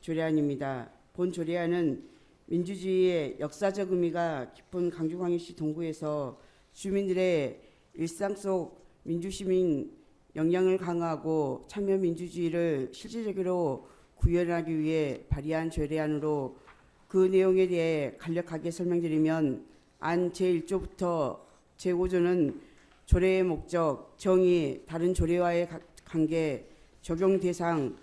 조례안입니다. 본 조례안은 민주주의의 역사적 의미가 깊은 광주광역시 동구에서 주민들의 일상 속 민주시민 역량을 강화하고 참여 민주주의를 실질적으로 구현하기 위해 발의한 조례안으로 그 내용에 대해 간략하게 설명드리면 안 제1조부터 제5조는 조례의 목적, 정의, 다른 조례와의 관계, 적용 대상,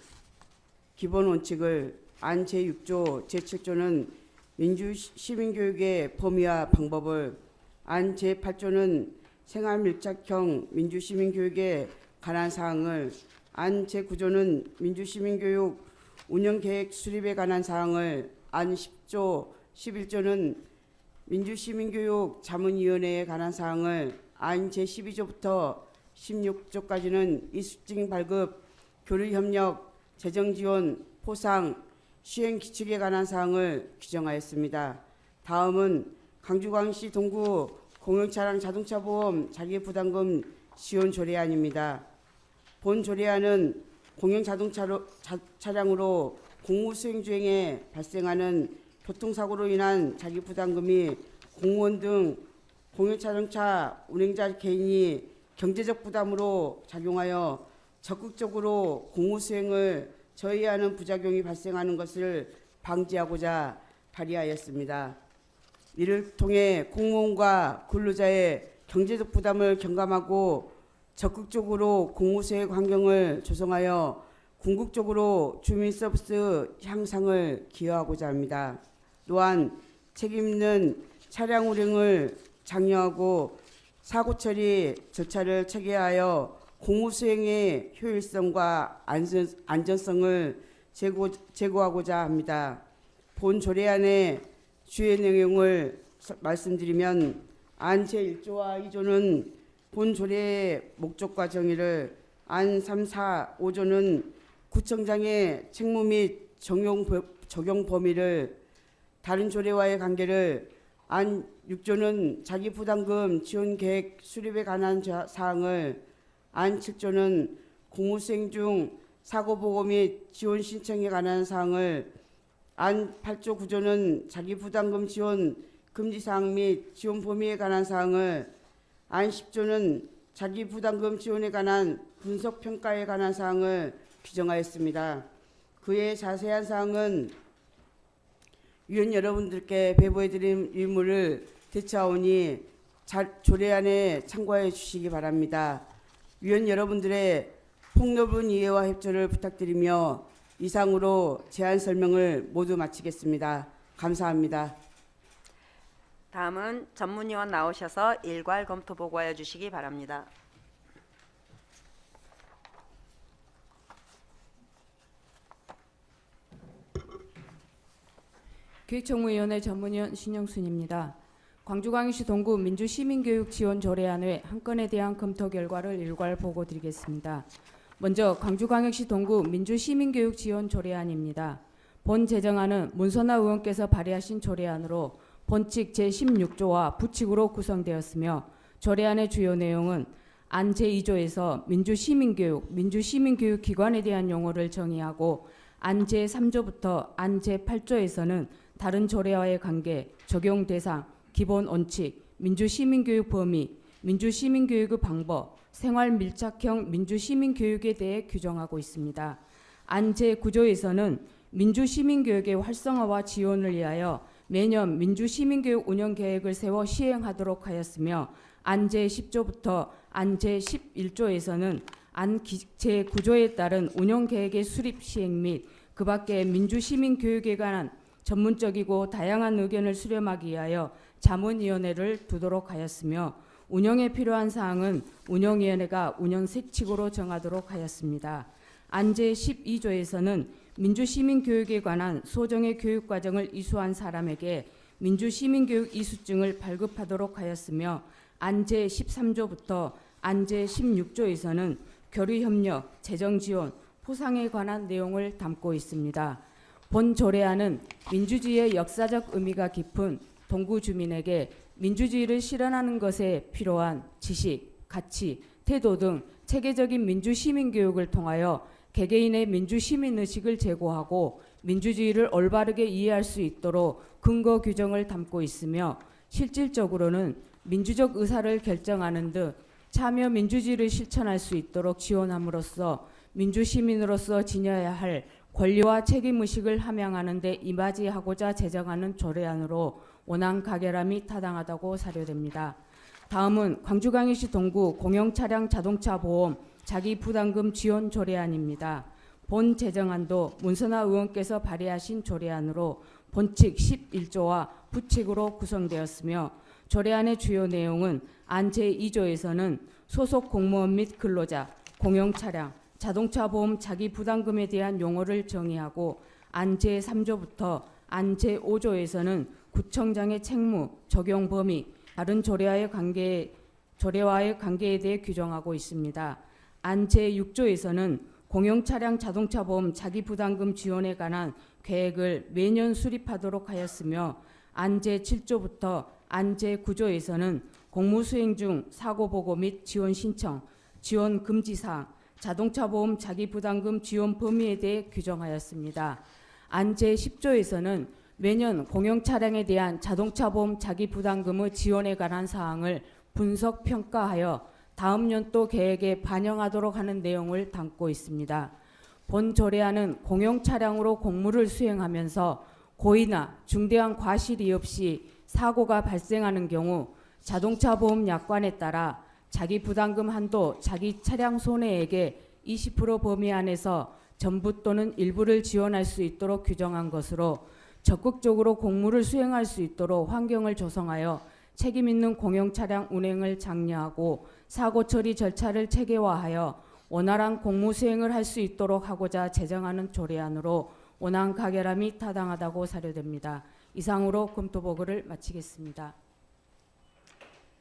기본 원칙을, 안 제6조, 제7조는 민주시민교육의 범위와 방법을, 안 제8조는 생활밀착형 민주시민교육에 관한 사항을, 안 제9조는 민주시민교육 운영계획 수립에 관한 사항을, 안 10조, 11조는 민주시민교육 자문위원회에 관한 사항을, 안 제12조부터 16조까지는 이수증 발급, 교류협력, 재정지원, 포상, 시행규칙에 관한 사항을 규정하였습니다. 다음은 광주광역시 동구 공영차량 자동차 보험 자기부담금 지원 조례안입니다. 본 조례안은 공영자동차량으로 공무 수행 중에 발생하는 교통사고로 인한 자기부담금이 공무원 등 공영자동차 운행자 개인이 경제적 부담으로 작용하여 적극적으로 공무 수행을 저해하는 부작용이 발생하는 것을 방지하고자 발의하였습니다. 이를 통해 공무원과 근로자의 경제적 부담을 경감하고 적극적으로 공무 수행 환경을 조성하여 궁극적으로 주민 서비스 향상을 기여하고자 합니다. 또한 책임있는 차량 운행을 장려하고 사고 처리 절차를 체계하여 공무 수행의 효율성과 안전성을 제고하고자 합니다. 본 조례안의 주요 내용을 말씀드리면 안 제1조와 2조는 본 조례의 목적과 정의를, 안 3, 4, 5조는 구청장의 책무 및 적용 범위를, 다른 조례와의 관계를, 안 6조는 자기부담금 지원계획 수립에 관한 사항을, 안 7조는 공무수행 중 사고보고 및 지원 신청에 관한 사항을, 안 8조 9조는 자기부담금 지원 금지사항 및 지원 범위에 관한 사항을, 안 10조는 자기부담금 지원에 관한 분석평가에 관한 사항을 규정하였습니다. 그의 자세한 사항은 위원 여러분들께 배부해드린 의무를 대처하오니 조례안에 참고해 주시기 바랍니다. 위원 여러분들의 폭넓은 이해와 협조를 부탁드리며 이상으로 제안 설명을 모두 마치겠습니다. 감사합니다. 다음은 전문위원 나오셔서 일괄 검토 보고하여 주시기 바랍니다. 기획총무위원회 전문위원 신영순입니다. 광주광역시 동구 민주시민교육 지원 조례안의 한 건에 대한 검토 결과를 일괄 보고 드리겠습니다. 먼저 광주광역시 동구 민주시민교육 지원 조례안입니다. 본 제정안은 문선아 의원께서 발의하신 조례안으로 본칙 제16조와 부칙으로 구성되었으며 조례안의 주요 내용은 안 제2조에서 민주시민교육, 민주시민교육기관에 대한 용어를 정의하고 안 제3조부터 안 제8조에서는 다른 조례와의 관계, 적용 대상, 기본 원칙, 민주시민교육 범위, 민주시민교육의 방법, 생활밀착형 민주시민교육에 대해 규정하고 있습니다. 안 제9조에서는 민주시민교육의 활성화와 지원을 위하여 매년 민주시민교육 운영계획을 세워 시행하도록 하였으며 안 제10조부터 안 제11조에서는 안 제9조에 따른 운영계획의 수립 시행 및 그 밖에 민주시민교육에 관한 전문적이고 다양한 의견을 수렴하기 위하여 자문위원회를 두도록 하였으며 운영에 필요한 사항은 운영위원회가 운영세칙으로 정하도록 하였습니다. 안제 12조에서는 민주시민교육에 관한 소정의 교육과정을 이수한 사람에게 민주시민교육 이수증을 발급하도록 하였으며 안제 13조부터 안제 16조에서는 교류협력, 재정지원, 포상에 관한 내용을 담고 있습니다. 본 조례안은 민주주의의 역사적 의미가 깊은 동구 주민에게 민주주의를 실현하는 것에 필요한 지식, 가치, 태도 등 체계적인 민주시민교육을 통하여 개개인의 민주시민의식을 제고하고 민주주의를 올바르게 이해할 수 있도록 근거 규정을 담고 있으며 실질적으로는 민주적 의사를 결정하는 등 참여 민주주의를 실천할 수 있도록 지원함으로써 민주시민으로서 지녀야 할 권리와 책임의식을 함양하는 데 이바지하고자 제정하는 조례안으로 원안 가결함이 타당하다고 사료됩니다. 다음은 광주광역시 동구 공용차량 자동차 보험 자기부담금 지원 조례안입니다. 본 제정안도 문선화 의원께서 발의하신 조례안으로 본칙 11조와 부칙으로 구성되었으며 조례안의 주요 내용은 안 제2조에서는 소속 공무원 및 근로자, 공용차량, 자동차 보험 자기부담금에 대한 용어를 정의하고 안 제3조부터 안 제5조에서는 구청장의 책무, 적용 범위, 다른 조례와의 관계에 대해 규정하고 있습니다. 안 제6조에서는 공용차량 자동차 보험 자기부담금 지원에 관한 계획을 매년 수립하도록 하였으며 안 제7조부터 안 제9조에서는 공무수행 중 사고보고 및 지원 신청, 지원 금지사항, 자동차 보험 자기부담금 지원 범위에 대해 규정하였습니다. 안 제10조에서는 매년 공용차량에 대한 자동차 보험 자기부담금의 지원에 관한 사항을 분석 평가하여 다음 연도 계획에 반영하도록 하는 내용을 담고 있습니다. 본 조례안은 공용차량으로 공무를 수행하면서 고의나 중대한 과실이 없이 사고가 발생하는 경우 자동차 보험 약관에 따라 자기 부담금 한도 자기 차량 손해액의 20% 범위 안에서 전부 또는 일부를 지원할 수 있도록 규정한 것으로 적극적으로 공무를 수행할 수 있도록 환경을 조성하여 책임 있는 공용차량 운행을 장려하고 사고 처리 절차를 체계화하여 원활한 공무 수행을 할 수 있도록 하고자 제정하는 조례안으로 원안 가결함이 타당하다고 사료됩니다. 이상으로 검토보고를 마치겠습니다.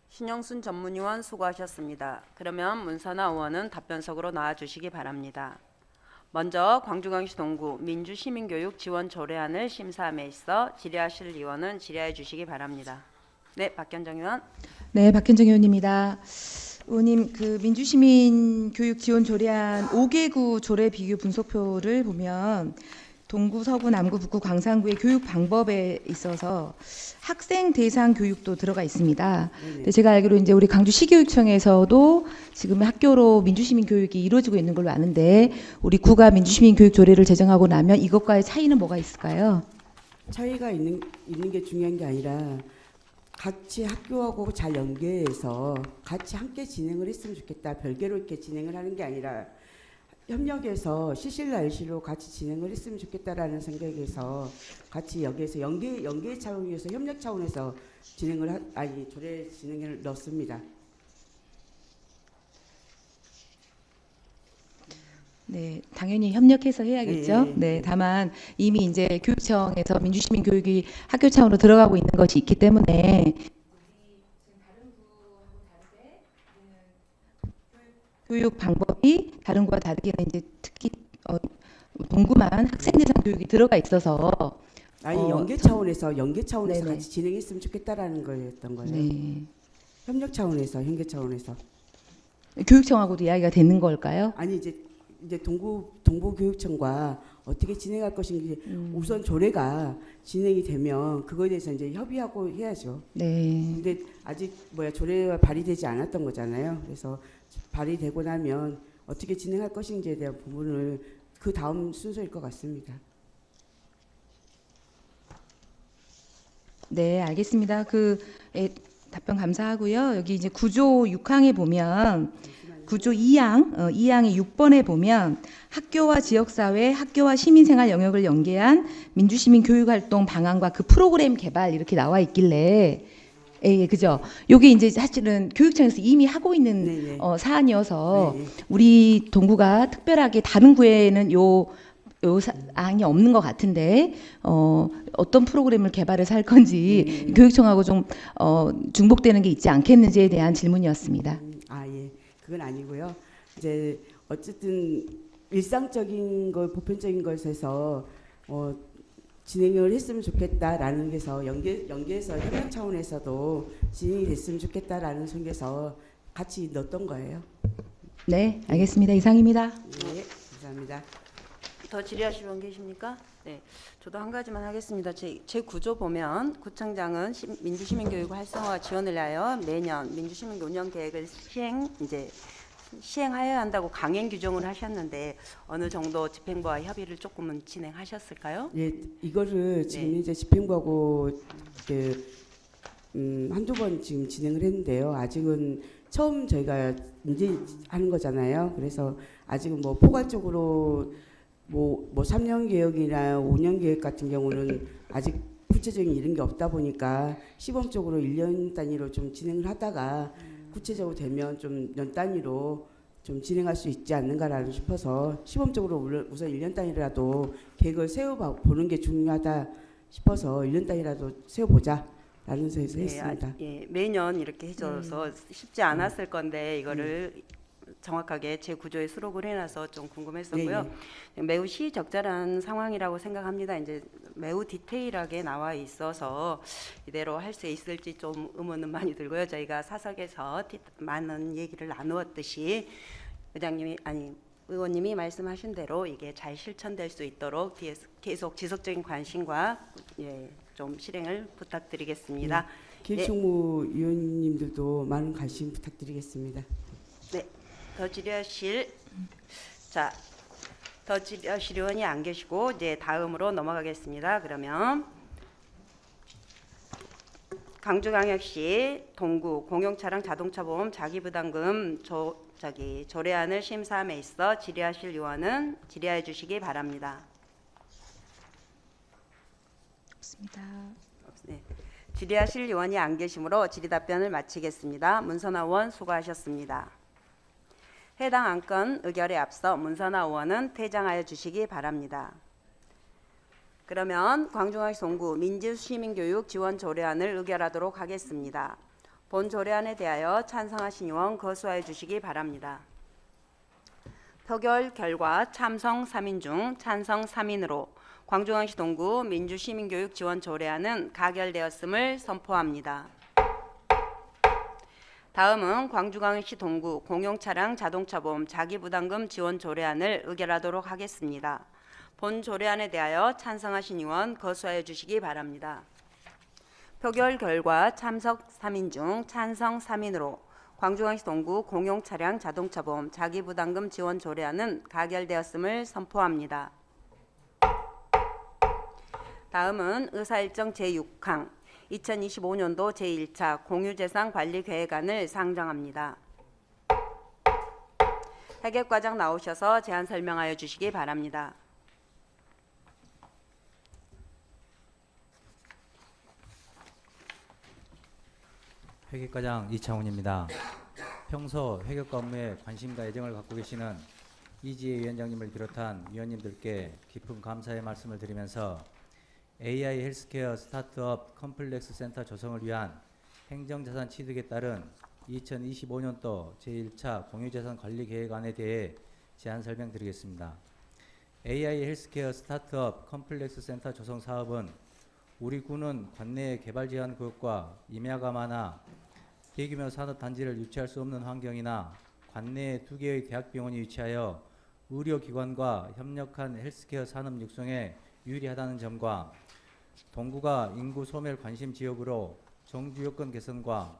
신영순 전문위원 수고하셨습니다. 그러면 문선화 의원은 답변석으로 나와주시기 바랍니다. 먼저 광주광역시 동구 민주시민교육 지원 조례안을 심사함에 있어 질의하실 의원은 질의해 주시기 바랍니다. 네, 박현정 의원. 네, 박현정 의원입니다. 의원님, 그 민주시민교육 지원 조례안 5개구 조례 비교 분석표를 보면 동구, 서구, 남구, 북구, 광산구의 교육 방법에 있어서 학생 대상 교육도 들어가 있습니다. 근데 제가 알기로 이제 우리 강주시교육청에서도 지금 학교로 민주시민 교육이 이루어지고 있는 걸로 아는데 우리 구가 민주시민 교육 조례를 제정하고 나면 이것과의 차이는 뭐가 있을까요? 차이가 있는 게 중요한 게 아니라 같이 학교하고 잘 연계해서 같이 함께 진행을 했으면 좋겠다. 별개로 이렇게 진행을 하는 게 아니라 협력해서 시실날실로 같이 진행을 했으면 좋겠다라는 생각에서 같이 여기에서 연계 차원에서 협력 차원에서 조례 진행을 넣습니다. 네, 당연히 협력해서 해야겠죠. 네, 네, 다만 이미 이제 교육청에서 민주시민 교육이 학교 차원으로 들어가고 있는 것이 있기 때문에 교육 방법이 다른 거와 다르게는 이제 특히 동구만 학생 대상 교육이 들어가 있어서 연계 차원에서 네네. 같이 진행했으면 좋겠다라는 거였던 거예요. 네. 협력 차원에서 연계 차원에서. 교육청하고도 이야기가 되는 걸까요? 아니 이제 동부교육청과 어떻게 진행할 것인지 우선 조례가 진행이 되면 그거에 대해서 이제 협의하고 해야죠. 네. 근데 아직 조례가 발의되지 않았던 거잖아요. 그래서 발의되고 나면 어떻게 진행할 것인지에 대한 부분을 그 다음 순서일 것 같습니다. 네, 알겠습니다. 답변 감사하고요. 여기 이제 구조 6항에 보면 구조 2항의 6번에 보면 학교와 지역사회, 학교와 시민생활 영역을 연계한 민주시민 교육활동 방안과 그 프로그램 개발 이렇게 나와 있길래 예, 그죠. 요게 이제 사실은 교육청에서 이미 하고 있는 네네. 사안이어서 네. 우리 동구가 특별하게 다른 구에는 요 사항이 없는 것 같은데 어떤 프로그램을 개발해서 할 건지 교육청하고 좀 중복되는 게 있지 않겠는지에 대한 질문이었습니다. 아, 예. 그건 아니고요. 이제 어쨌든 일상적인 걸 보편적인 것에서 진행을 했으면 좋겠다라는 게서 연계해서 협력 차원에서도 진행이 됐으면 좋겠다라는 속에서 같이 넣었던 거예요. 네, 알겠습니다. 이상입니다. 네, 감사합니다. 더 질의하실 분 계십니까? 네, 저도 한 가지만 하겠습니다. 제 구조 보면 구청장은 민주시민교육 활성화 지원을 위하여 매년 민주시민교 운영 계획을 시행하여야 한다고 강행 규정을 하셨는데 어느 정도 집행부와 협의를 조금은 진행하셨을까요? 예, 이거를 지금 네. 이제 집행부하고 한두 번 지금 진행을 했는데요. 아직은 처음 저희가 이제 하는 거잖아요. 그래서 아직은 뭐 포괄적으로 뭐 3년 계획이나 5년 계획 같은 경우는 아직 구체적인 이런 게 없다 보니까 시범적으로 1년 단위로 좀 진행을 하다가 구체적으로 되면 좀 년 단위로 좀 진행할 수 있지 않는가라는 싶어서 시범적으로 우선 1년 단위라도 계획을 세워보는 게 중요하다 싶어서 1년 단위라도 세워보자라는 생각에서 했습니다. 예, 매년 이렇게 해줘서 쉽지 않았을 건데 이거를 정확하게 제 구조에 수록을 해놔서 좀 궁금했었고요. 매우 시적절한 상황이라고 생각합니다. 이제 매우 디테일하게 나와 있어서 이대로 할 수 있을지 좀 의문은 많이 들고요. 저희가 사석에서 많은 얘기를 나누었듯이 의원님이 말씀하신 대로 이게 잘 실천될 수 있도록 계속 지속적인 관심과 좀 실행을 부탁드리겠습니다. 기획총무위원님들도 많은 관심 부탁드리겠습니다. 네, 더 질의하실 의원이 안 계시고 이제 다음으로 넘어가겠습니다. 그러면 광주광역시 동구 공용차량 자동차 보험 자기부담금 조례안을 심사함에 있어 질의하실 의원은 질의해 주시기 바랍니다. 없습니다. 네, 질의하실 의원이 안 계시므로 질의 답변을 마치겠습니다. 문선아 의원 수고하셨습니다. 해당 안건 의결에 앞서 문선아 의원은 퇴장하여 주시기 바랍니다. 그러면 광주광역시 동구 민주시민교육 지원 조례안을 의결하도록 하겠습니다. 본 조례안에 대하여 찬성하신 의원 거수하여 주시기 바랍니다. 표결 결과 참석 3인 중 찬성 3인으로 광주광역시 동구 민주시민교육 지원 조례안은 가결되었음을 선포합니다. 다음은 광주광역시 동구 공용차량 자동차보험 자기부담금 지원 조례안을 의결하도록 하겠습니다. 본 조례안에 대하여 찬성하신 의원 거수하여 주시기 바랍니다. 표결 결과 참석 3인 중 찬성 3인으로 광주광역시 동구 공용차량 자동차보험 자기부담금 지원 조례안은 가결되었음을 선포합니다. 다음은 의사일정 제6항 2025년도 제1차 공유재산 관리 계획안을 상정합니다. 회계과장 나오셔서 제안 설명하여 주시기 바랍니다. 회계과장 이창훈입니다. 평소 회계과 업무에 관심과 애정을 갖고 계시는 이지혜 위원장님을 비롯한 위원님들께 깊은 감사의 말씀을 드리면서 AI 헬스케어 스타트업 컴플렉스 센터 조성을 위한 행정자산 취득에 따른 2025년도 제1차 공유재산 관리 계획안에 대해 제안 설명드리겠습니다. AI 헬스케어 스타트업 컴플렉스 센터 조성 사업은 우리 군은 관내의 개발 제한 구역과 임야가 많아 대규모 산업단지를 유치할 수 없는 환경이나 관내에 2개의 대학병원이 위치하여 의료기관과 협력한 헬스케어 산업 육성에 유리하다는 점과 동구가 인구 소멸 관심 지역으로 정주 여건 개선과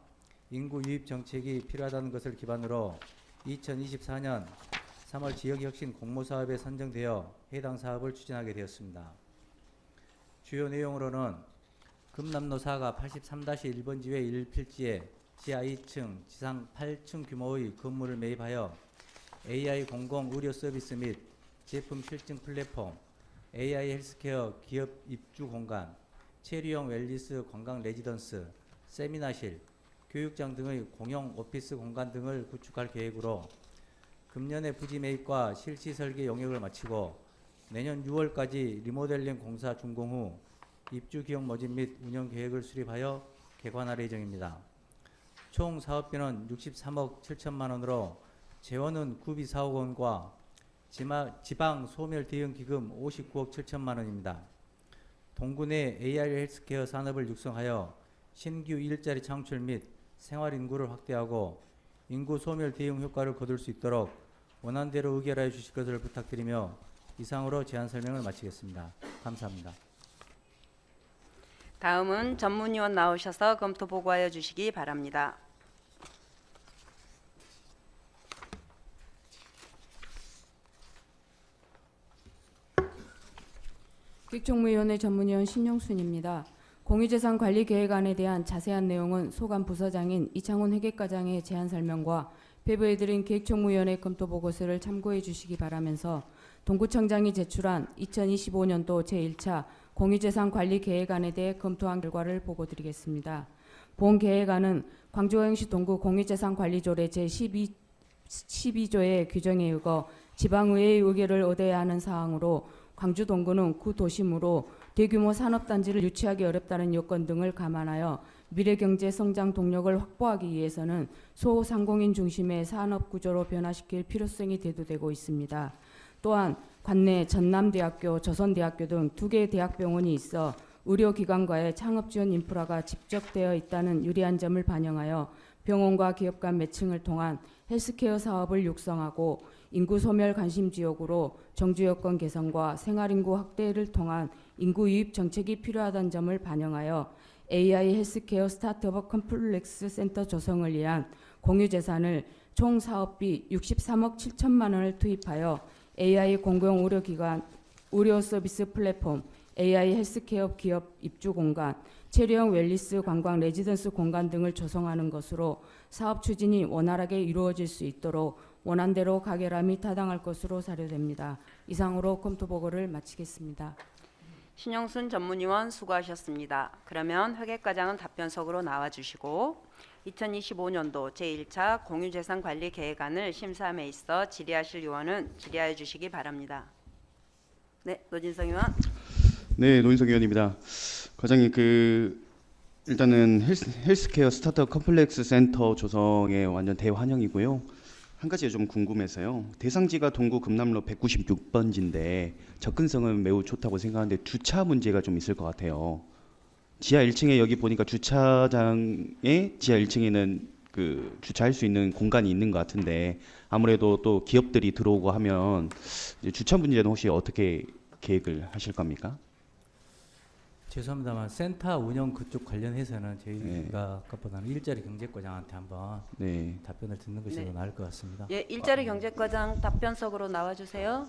인구 유입 정책이 필요하다는 것을 기반으로 2024년 3월 지역혁신 공모사업에 선정되어 해당 사업을 추진하게 되었습니다. 주요 내용으로는 금남로 4가 83-1번 지회 1필지에 지하 2층, 지상 8층 규모의 건물을 매입하여 AI 공공 의료 서비스 및 제품 실증 플랫폼, AI 헬스케어 기업 입주 공간, 체류형 웰니스 관광 레지던스, 세미나실, 교육장 등의 공용 오피스 공간 등을 구축할 계획으로 금년에 부지 매입과 실시 설계 용역을 마치고 내년 6월까지 리모델링 공사 준공 후 입주 기업 모집 및 운영 계획을 수립하여 개관할 예정입니다. 총 사업비는 63억 7천만 원으로 재원은 구비 4억 원과 지방 소멸 대응 기금 59억 7천만 원입니다. 동구 내 AI 헬스케어 산업을 육성하여 신규 일자리 창출 및 생활 인구를 확대하고 인구 소멸 대응 효과를 거둘 수 있도록 원안대로 의결하여 주실 것을 부탁드리며 이상으로 제안 설명을 마치겠습니다. 감사합니다. 다음은 전문위원 나오셔서 검토 보고하여 주시기 바랍니다. 기획총무위원회 전문위원 신용순입니다. 공유재산관리계획안에 대한 자세한 내용은 소감 부서장인 이창훈 회계과장의 제안 설명과 배부해드린 기획총무위원회 검토 보고서를 참고해 주시기 바라면서 동구청장이 제출한 2025년도 제1차 공유재산관리계획안에 대해 검토한 결과를 보고드리겠습니다. 본 계획안은 광주광역시 동구 공유재산관리조례 제12조의 규정에 의거 지방의회의 의결을 얻어야 하는 사항으로 광주 동구는 구도심으로 대규모 산업단지를 유치하기 어렵다는 요건 등을 감안하여 미래경제 성장 동력을 확보하기 위해서는 소상공인 중심의 산업구조로 변화시킬 필요성이 대두되고 있습니다. 또한 관내 전남대학교, 조선대학교 등 2개의 대학병원이 있어 의료기관과의 창업지원 인프라가 집적되어 있다는 유리한 점을 반영하여 병원과 기업 간 매칭을 통한 헬스케어 사업을 육성하고 인구 소멸 관심 지역으로 정주 여건 개선과 생활인구 확대를 통한 인구 유입 정책이 필요하다는 점을 반영하여 AI 헬스케어 스타트업 컴플렉스 센터 조성을 위한 공유재산을 총 사업비 63억 7천만 원을 투입하여 AI 공공 의료기관, 의료 서비스 플랫폼, AI 헬스케어 기업 입주 공간, 체류형 웰리스 관광 레지던스 공간 등을 조성하는 것으로 사업 추진이 원활하게 이루어질 수 있도록 원안대로 가결함이 타당할 것으로 사료됩니다. 이상으로 검토 보고를 마치겠습니다. 신영순 전문위원 수고하셨습니다. 그러면 회계과장은 답변석으로 나와주시고 2025년도 제1차 공유재산관리계획안을 심사함에 있어 질의하실 의원은 질의하여 주시기 바랍니다. 네, 노진성 의원. 네, 노인석 의원입니다. 과장님, 일단은 헬스케어 스타트업 컴플렉스 센터 조성에 완전 대환영이고요. 한 가지 좀 궁금해서요. 대상지가 동구 금남로 196번지인데 접근성은 매우 좋다고 생각하는데 주차 문제가 좀 있을 것 같아요. 지하 1층에 여기 보니까 주차장에 지하 1층에는 주차할 수 있는 공간이 있는 것 같은데 아무래도 또 기업들이 들어오고 하면 이제 주차 문제는 혹시 어떻게 계획을 하실 겁니까? 죄송합니다만 센터 운영 그쪽 관련해서는 저희가 아까보다는 일자리 경제과장한테 한번 답변을 듣는 것이 더 나을 것 같습니다. 예, 일자리 경제과장 답변석으로 나와주세요.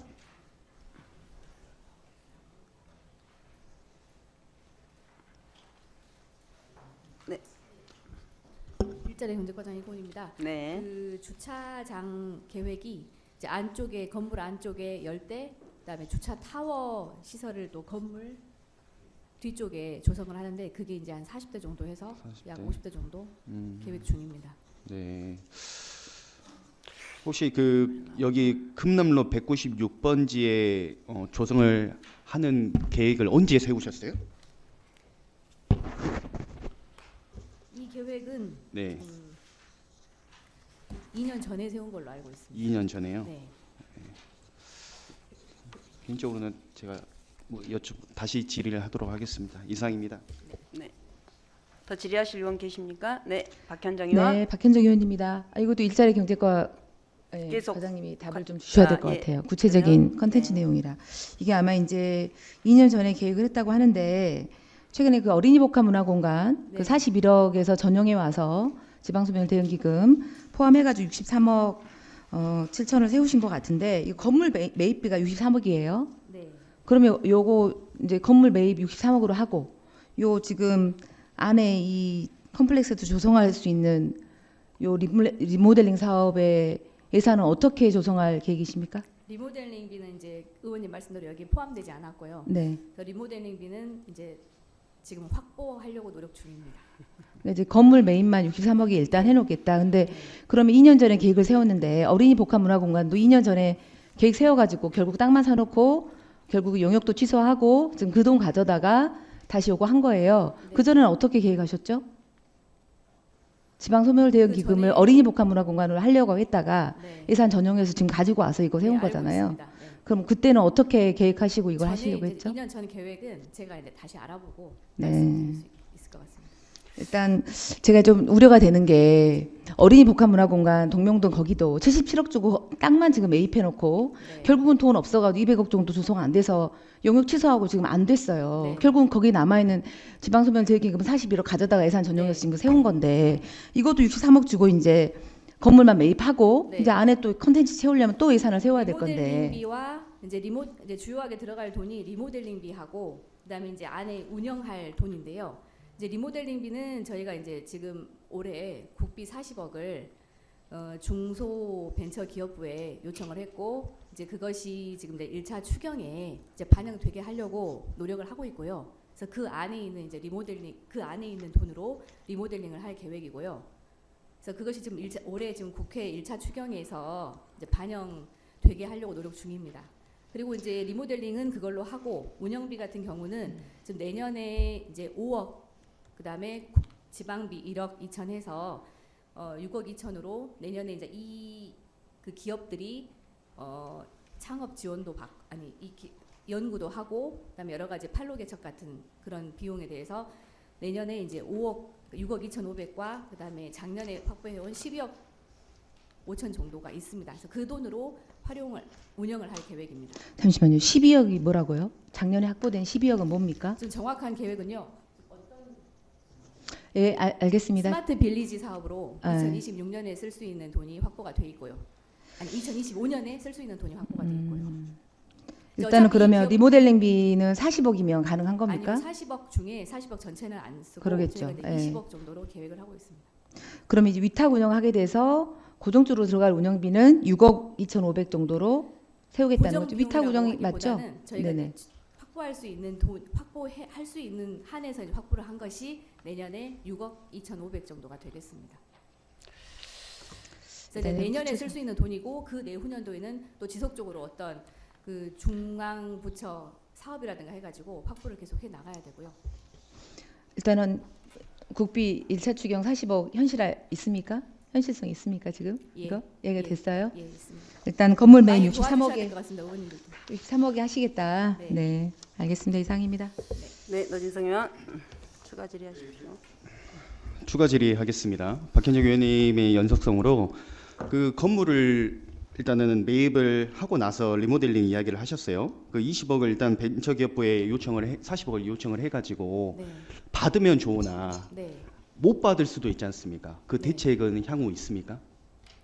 네. 일자리 경제과장 이고은입니다. 네. 그 주차장 계획이 이제 안쪽에 건물 안쪽에 10대, 그다음에 주차 타워 시설을 또 건물 뒤쪽에 조성을 하는데 그게 이제 한 40대 정도 해서 40대? 약 50대 정도 계획 중입니다. 네. 혹시 여기 금남로 196번지에 조성을 하는 계획을 언제 세우셨어요? 이 계획은 네. 2년 전에 세운 걸로 알고 있습니다. 2년 전에요? 네. 개인적으로는 제가 다시 질의를 하도록 하겠습니다. 이상입니다. 네. 더 질의하실 의원 계십니까? 네, 박현정 의원. 네, 박현정 의원입니다. 이것도 일자리 경제과 계속 과장님이 답을 좀 주셔야 될 것 예. 같아요. 구체적인 그래요? 컨텐츠 네. 내용이라. 이게 아마 이제 2년 전에 계획을 했다고 하는데 최근에 어린이 복합 문화공간 네. 41억에서 전용해 와서 지방소멸 대응기금 포함해가지고 63억 7천을 세우신 것 같은데 이 건물 매입비가 63억이에요. 네. 그러면 요거 이제 건물 매입 63억으로 하고 요 지금 안에 이 컴플렉스도 조성할 수 있는 요 리모델링 사업의 예산은 어떻게 조성할 계획이십니까? 리모델링비는 이제 의원님 말씀대로 여기 포함되지 않았고요. 네. 리모델링비는 이제 지금 확보하려고 노력 중입니다. 이제 건물 매입만 63억이 일단 해놓겠다. 근데 그러면 2년 전에 계획을 세웠는데 어린이 복합문화공간도 2년 전에 계획 세워가지고 결국 땅만 사놓고 결국 용역도 취소하고 지금 그 돈 가져다가 다시 요거 한 거예요. 그 전에는 어떻게 계획하셨죠? 지방소멸 대응 기금을 어린이 복합문화공간으로 하려고 했다가 예산 전용해서 지금 가지고 와서 이거 세운 거잖아요. 그럼 그때는 어떻게 계획하시고 이걸 하시려고 했죠? 2년 전 계획은 제가 이제 다시 알아보고 네. 말씀드릴 수 있을 것 같습니다. 일단 제가 좀 우려가 되는 게 어린이 복합문화공간 동명동 거기도 77억 주고 땅만 지금 매입해놓고 결국은 돈 없어가지고 200억 정도 조성 안 돼서 용역 취소하고 지금 안 됐어요. 결국은 거기 남아있는 지방소멸 대응기금 41억 가져다가 예산 전용해서 지금 세운 건데 이것도 63억 주고 이제 건물만 매입하고 이제 안에 또 컨텐츠 채우려면 또 예산을 세워야 될 건데. 리모델링비와 이제 주요하게 들어갈 돈이 리모델링비하고 그다음에 이제 안에 운영할 돈인데요. 이제 리모델링비는 저희가 이제 지금 올해 국비 40억을 중소벤처기업부에 요청을 했고 이제 그것이 지금 이제 1차 추경에 이제 반영되게 하려고 노력을 하고 있고요. 그래서 그 안에 있는 이제 그 안에 있는 돈으로 리모델링을 할 계획이고요. 그래서 그것이 지금 올해 지금 국회 1차 추경에서 이제 반영되게 하려고 노력 중입니다. 그리고 이제 리모델링은 그걸로 하고 운영비 같은 경우는 지금 내년에 이제 5억 그다음에 지방비 1억 2천 해서 6억 2천으로 내년에 이제 그 기업들이 창업 지원도 연구도 하고 그다음에 여러 가지 판로 개척 같은 그런 비용에 대해서 내년에 이제 6억 2,500과 그다음에 작년에 확보해온 12억 5천 정도가 있습니다. 그래서 그 돈으로 운영을 할 계획입니다. 잠시만요. 12억이 뭐라고요? 작년에 확보된 12억은 뭡니까? 지금 정확한 계획은요. 예, 알겠습니다. 스마트 빌리지 사업으로 2026년에 쓸 수 있는 돈이 확보가 돼 있고요. 아니 2025년에 쓸 수 있는 돈이 확보가 돼 있고요. 일단은 그러면 리모델링비는 40억이면 가능한 겁니까? 아니요, 40억 중에 40억 전체는 안 쓰고 그러겠죠. 저희가 20억 정도로 계획을 하고 있습니다. 그럼 이제 위탁 운영하게 돼서 고정주로 들어갈 운영비는 6억 2,500 정도로 세우겠다는 거죠. 위탁 운영이 맞죠? 저희가 네네. 확보할 수 있는 돈 확보할 수 있는 한에서 이제 확보를 한 것이 내년에 6억 2,500 정도가 되겠습니다. 그래서 네, 내년에 쓸 수 있는 돈이고 그 내후년도에는 또 지속적으로 어떤 그 중앙 부처 사업이라든가 해가지고 확보를 계속 해 나가야 되고요. 일단은 국비 1차 추경 40억 있습니까? 현실성 있습니까 지금? 이거 얘기가 됐어요? 예, 있습니다. 일단 건물 매입 많이 도와주셔야 63억에 될 것 같습니다, 의원님들도. 63억에 하시겠다. 네, 알겠습니다. 이상입니다. 네, 노진성 의원 추가 질의하십시오. 추가 질의하겠습니다. 박현정 의원님의 연속성으로 그 건물을 일단은 매입을 하고 나서 리모델링 이야기를 하셨어요. 그 20억을 일단 벤처기업부에 40억을 요청을 해가지고 받으면 좋으나 못 받을 수도 있지 않습니까? 그 대책은 향후 있습니까?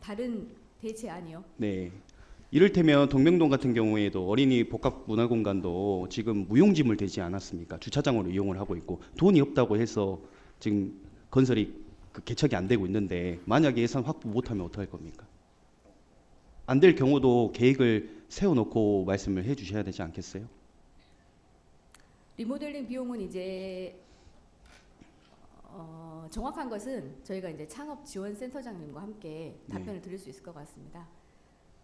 다른 대체안이요? 네. 이를테면 동명동 같은 경우에도 어린이 복합문화공간도 지금 무용지물 되지 않았습니까? 주차장으로 이용을 하고 있고 돈이 없다고 해서 지금 건설이 개척이 안 되고 있는데 만약에 예산 확보 못하면 어떡할 겁니까? 안 될 경우도 계획을 세워놓고 말씀을 해주셔야 되지 않겠어요? 리모델링 비용은 이제 정확한 것은 저희가 이제 창업지원센터장님과 함께 답변을 드릴 수 있을 것 같습니다.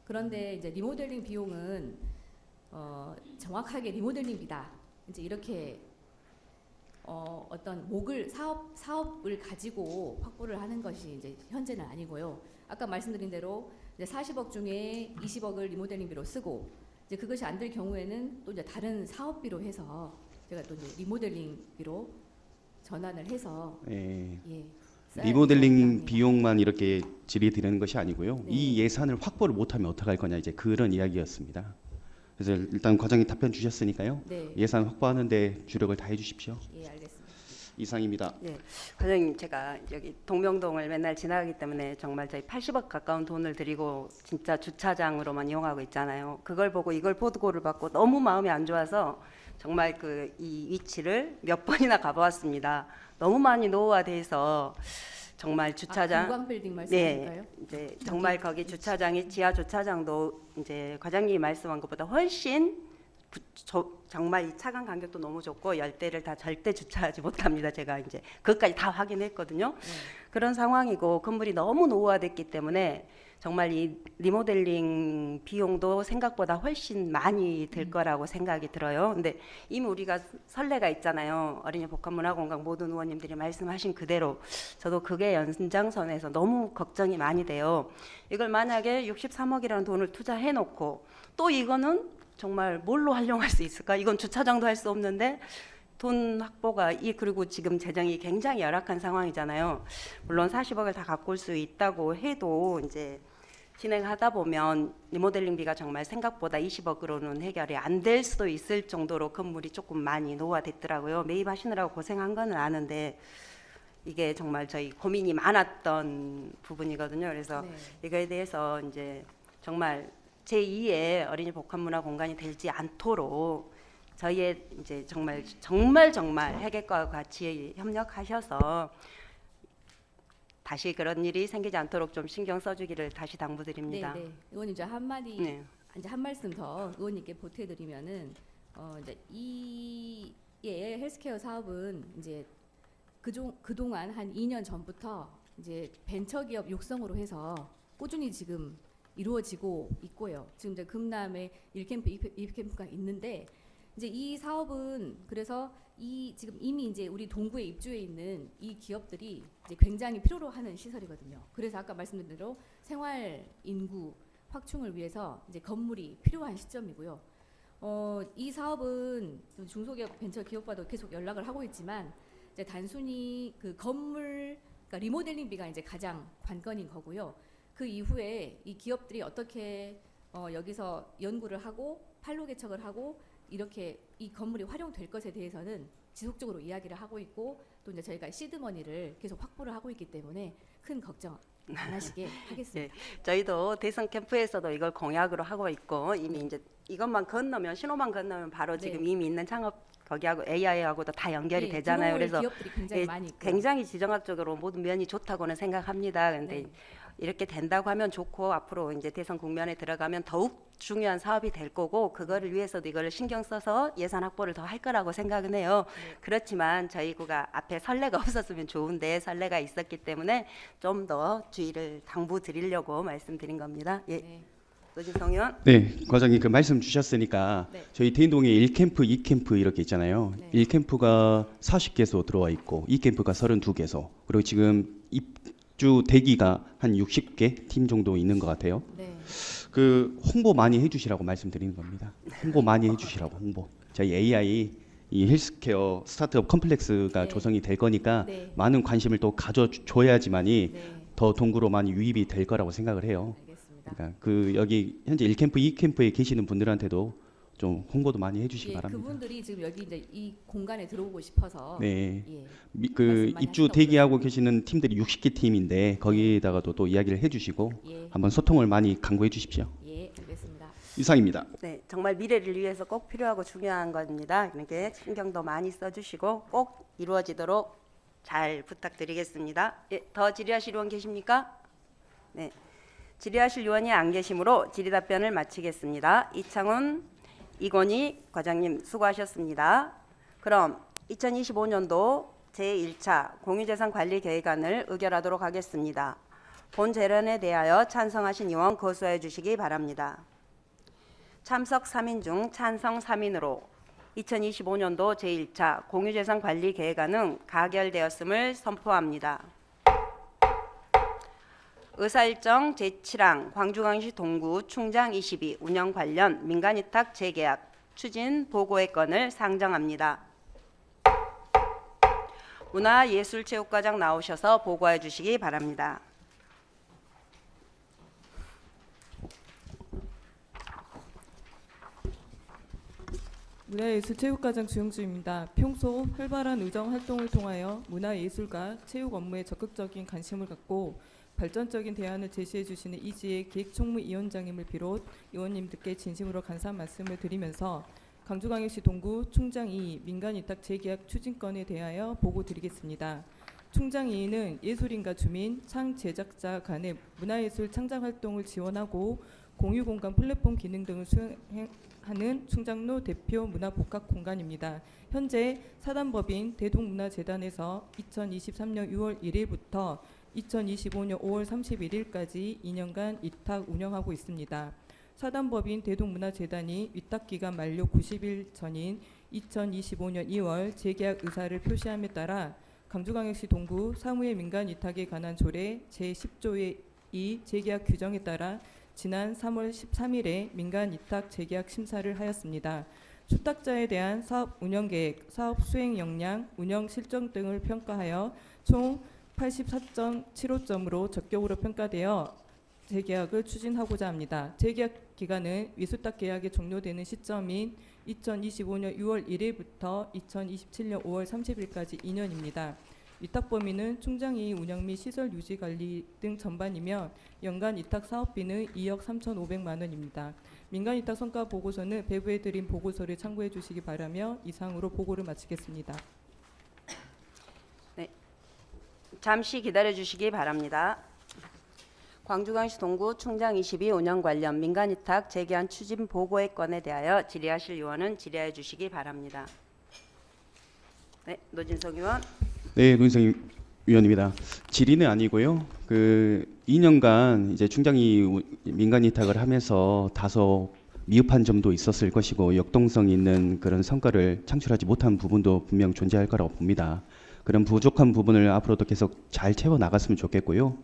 그런데 이제 리모델링 비용은 정확하게 리모델링비다. 이제 이렇게 어떤 사업을 가지고 확보를 하는 것이 이제 현재는 아니고요. 아까 말씀드린 대로 이제 40억 중에 20억을 리모델링비로 쓰고 이제 그것이 안 될 경우에는 또 이제 다른 사업비로 해서 제가 또 이제 리모델링비로 전환을 해서 리모델링 비용만 이렇게 질의드리는 것이 아니고요. 이 예산을 확보를 못하면 어떡할 거냐 이제 그런 이야기였습니다. 그래서 일단 과장님 답변 주셨으니까요. 예산 확보하는데 주력을 다해 주십시오. 예, 알겠습니다. 이상입니다. 네, 과장님 제가 여기 동명동을 맨날 지나가기 때문에 정말 저희 80억 가까운 돈을 들이고 진짜 주차장으로만 이용하고 있잖아요. 그걸 보고 이걸 보고를 받고 너무 마음이 안 좋아서 정말 이 위치를 몇 번이나 가보았습니다. 너무 많이 노후화돼서 정말 주차장 금광빌딩 말씀하실까요? 이제 정말 거기 주차장이 지하 주차장도 이제 과장님이 말씀한 것보다 훨씬 정말 이 차간 간격도 너무 좁고 열대를 다 절대 주차하지 못합니다. 제가 이제 그것까지 다 확인했거든요. 그런 상황이고 건물이 너무 노후화됐기 때문에 정말 이 리모델링 비용도 생각보다 훨씬 많이 들 거라고 생각이 들어요. 근데 이미 우리가 선례가 있잖아요. 어린이 복합문화공간 모든 의원님들이 말씀하신 그대로 저도 그게 연장선에서 너무 걱정이 많이 돼요. 이걸 만약에 63억이라는 돈을 투자해 놓고 또 이거는 정말 뭘로 활용할 수 있을까? 이건 주차장도 할 수 없는데 돈 확보가 그리고 지금 재정이 굉장히 열악한 상황이잖아요. 물론 40억을 다 갖고 올 수 있다고 해도 이제 진행하다 보면 리모델링비가 정말 생각보다 20억으로는 해결이 안 될 수도 있을 정도로 건물이 조금 많이 노후화됐더라고요. 매입하시느라고 고생한 거는 아는데 이게 정말 저희 고민이 많았던 부분이거든요. 그래서 이거에 대해서 이제 정말 제2의 어린이 복합문화 공간이 되지 않도록 저희의 이제 정말 해객과 같이 협력하셔서 다시 그런 일이 생기지 않도록 좀 신경 써주기를 다시 당부드립니다. 네. 의원님 저 한마디 네. 이제 한 말씀 더 의원님께 보태드리면은 이제 이 헬스케어 사업은 이제 그동안 한 2년 전부터 이제 벤처기업 육성으로 해서 꾸준히 지금 이루어지고 있고요. 지금 이제 금남에 1캠프, 2캠프가 있는데 이제 이 사업은 그래서 지금 이미 이제 우리 동구에 입주해 있는 이 기업들이 이제 굉장히 필요로 하는 시설이거든요. 그래서 아까 말씀드린 대로 생활 인구 확충을 위해서 이제 건물이 필요한 시점이고요. 이 사업은 중소기업 벤처 기업과도 계속 연락을 하고 있지만 이제 단순히 그 건물 그러니까 리모델링비가 이제 가장 관건인 거고요. 그 이후에 이 기업들이 어떻게 여기서 연구를 하고 판로 개척을 하고 이렇게 이 건물이 활용될 것에 대해서는 지속적으로 이야기를 하고 있고 또 이제 저희가 시드머니를 계속 확보를 하고 있기 때문에 큰 걱정 안 하시게 하겠습니다. 저희도 대선 캠프에서도 이걸 공약으로 하고 있고 이미 이제 이것만 건너면 신호만 건너면 바로 지금 이미 있는 창업 거기하고 AI하고도 다 연결이 되잖아요. 그래서 기업들이 굉장히 많이 있고. 굉장히 지정학적으로 모든 면이 좋다고는 생각합니다. 근데 이렇게 된다고 하면 좋고 앞으로 이제 대선 국면에 들어가면 더욱 중요한 사업이 될 거고 그거를 위해서도 이거를 신경 써서 예산 확보를 더 할 거라고 생각은 해요. 그렇지만 저희 구가 앞에 선례가 없었으면 좋은데 선례가 있었기 때문에 좀 더 주의를 당부드리려고 말씀드린 겁니다. 노진성 의원. 네, 과장님 그 말씀 주셨으니까 저희 대인동에 1캠프, 2캠프 이렇게 있잖아요. 1캠프가 40개소 들어와 있고 2캠프가 32개소 그리고 지금 입주 대기가 한 60개 팀 정도 있는 것 같아요. 그 홍보 많이 해주시라고 말씀드리는 겁니다. 홍보 많이 해주시라고 홍보. 저희 AI 이 헬스케어 스타트업 컴플렉스가 조성이 될 거니까 많은 관심을 또 가져줘야지만이 더 동구로 많이 유입이 될 거라고 생각을 해요. 그러니까 그 여기 현재 1캠프, 2캠프에 계시는 분들한테도 좀 홍보도 많이 해주시기 바랍니다. 그분들이 지금 여기 이제 이 공간에 들어오고 싶어서 그 입주 대기하고 계시는 팀들이 60개 팀인데 거기에다가도 또 이야기를 해주시고 한번 소통을 많이 강구해 주십시오. 알겠습니다. 이상입니다. 네, 정말 미래를 위해서 꼭 필요하고 중요한 겁니다. 이렇게 신경도 많이 써주시고 꼭 이루어지도록 잘 부탁드리겠습니다. 더 질의하실 의원 계십니까? 네, 질의하실 의원이 안 계시므로 질의 답변을 마치겠습니다. 이창훈, 이건희 과장님 수고하셨습니다. 그럼 2025년도 제1차 공유재산관리계획안을 의결하도록 하겠습니다. 본 재련에 대하여 찬성하신 의원 거수해 주시기 바랍니다. 참석 3인 중 찬성 3인으로 2025년도 제1차 공유재산관리계획안은 가결되었음을 선포합니다. 의사일정 제7항 광주광역시 동구 충장 22 운영 관련 민간위탁 재계약 추진 보고의 건을 상정합니다. 문화예술체육과장 나오셔서 보고해 주시기 바랍니다. 문화예술체육과장 주영주입니다. 평소 활발한 의정 활동을 통하여 문화예술과 체육 업무에 적극적인 관심을 갖고 발전적인 대안을 제시해 주시는 이지혜 기획총무위원장님을 비롯 의원님들께 진심으로 감사 말씀을 드리면서 광주광역시 동구 충장 2 민간위탁 재계약 추진건에 대하여 보고 드리겠습니다. 충장 2는 예술인과 주민, 창 제작자 간의 문화예술 창작 활동을 지원하고 공유공간 플랫폼 기능 등을 수행하는 하는 충장로 대표 문화복합 공간입니다. 현재 사단법인 대동문화재단에서 2023년 6월 1일부터 2025년 5월 31일까지 2년간 위탁 운영하고 있습니다. 사단법인 대동문화재단이 위탁기간 만료 90일 전인 2025년 2월 재계약 의사를 표시함에 따라 강주광역시 동구 사무의 민간 위탁에 관한 조례 제10조의 2 재계약 규정에 따라 지난 3월 13일에 민간 위탁 재계약 심사를 하였습니다. 수탁자에 대한 사업 운영 계획, 사업 수행 역량, 운영 실정 등을 평가하여 총 84.75점으로 적격으로 평가되어 재계약을 추진하고자 합니다. 재계약 기간은 위수탁 계약이 종료되는 시점인 2025년 6월 1일부터 2027년 5월 30일까지 2년입니다. 위탁 범위는 충장이 운영 및 시설 유지 관리 등 전반이며 연간 위탁 사업비는 2억 3,500만 원입니다. 민간 위탁 성과 보고서는 배부해 드린 보고서를 참고해 주시기 바라며 이상으로 보고를 마치겠습니다. 네, 잠시 기다려 주시기 바랍니다. 광주광역시 동구 충장 22 운영 관련 민간 위탁 재개안 추진 보고의 건에 대하여 질의하실 의원은 질의해 주시기 바랍니다. 네, 노진석 의원. 네, 노인성 위원입니다. 질의는 아니고요. 그 2년간 이제 충장이 민간 위탁을 하면서 다소 미흡한 점도 있었을 것이고 역동성 있는 그런 성과를 창출하지 못한 부분도 분명 존재할 거라고 봅니다. 그런 부족한 부분을 앞으로도 계속 잘 채워 나갔으면 좋겠고요.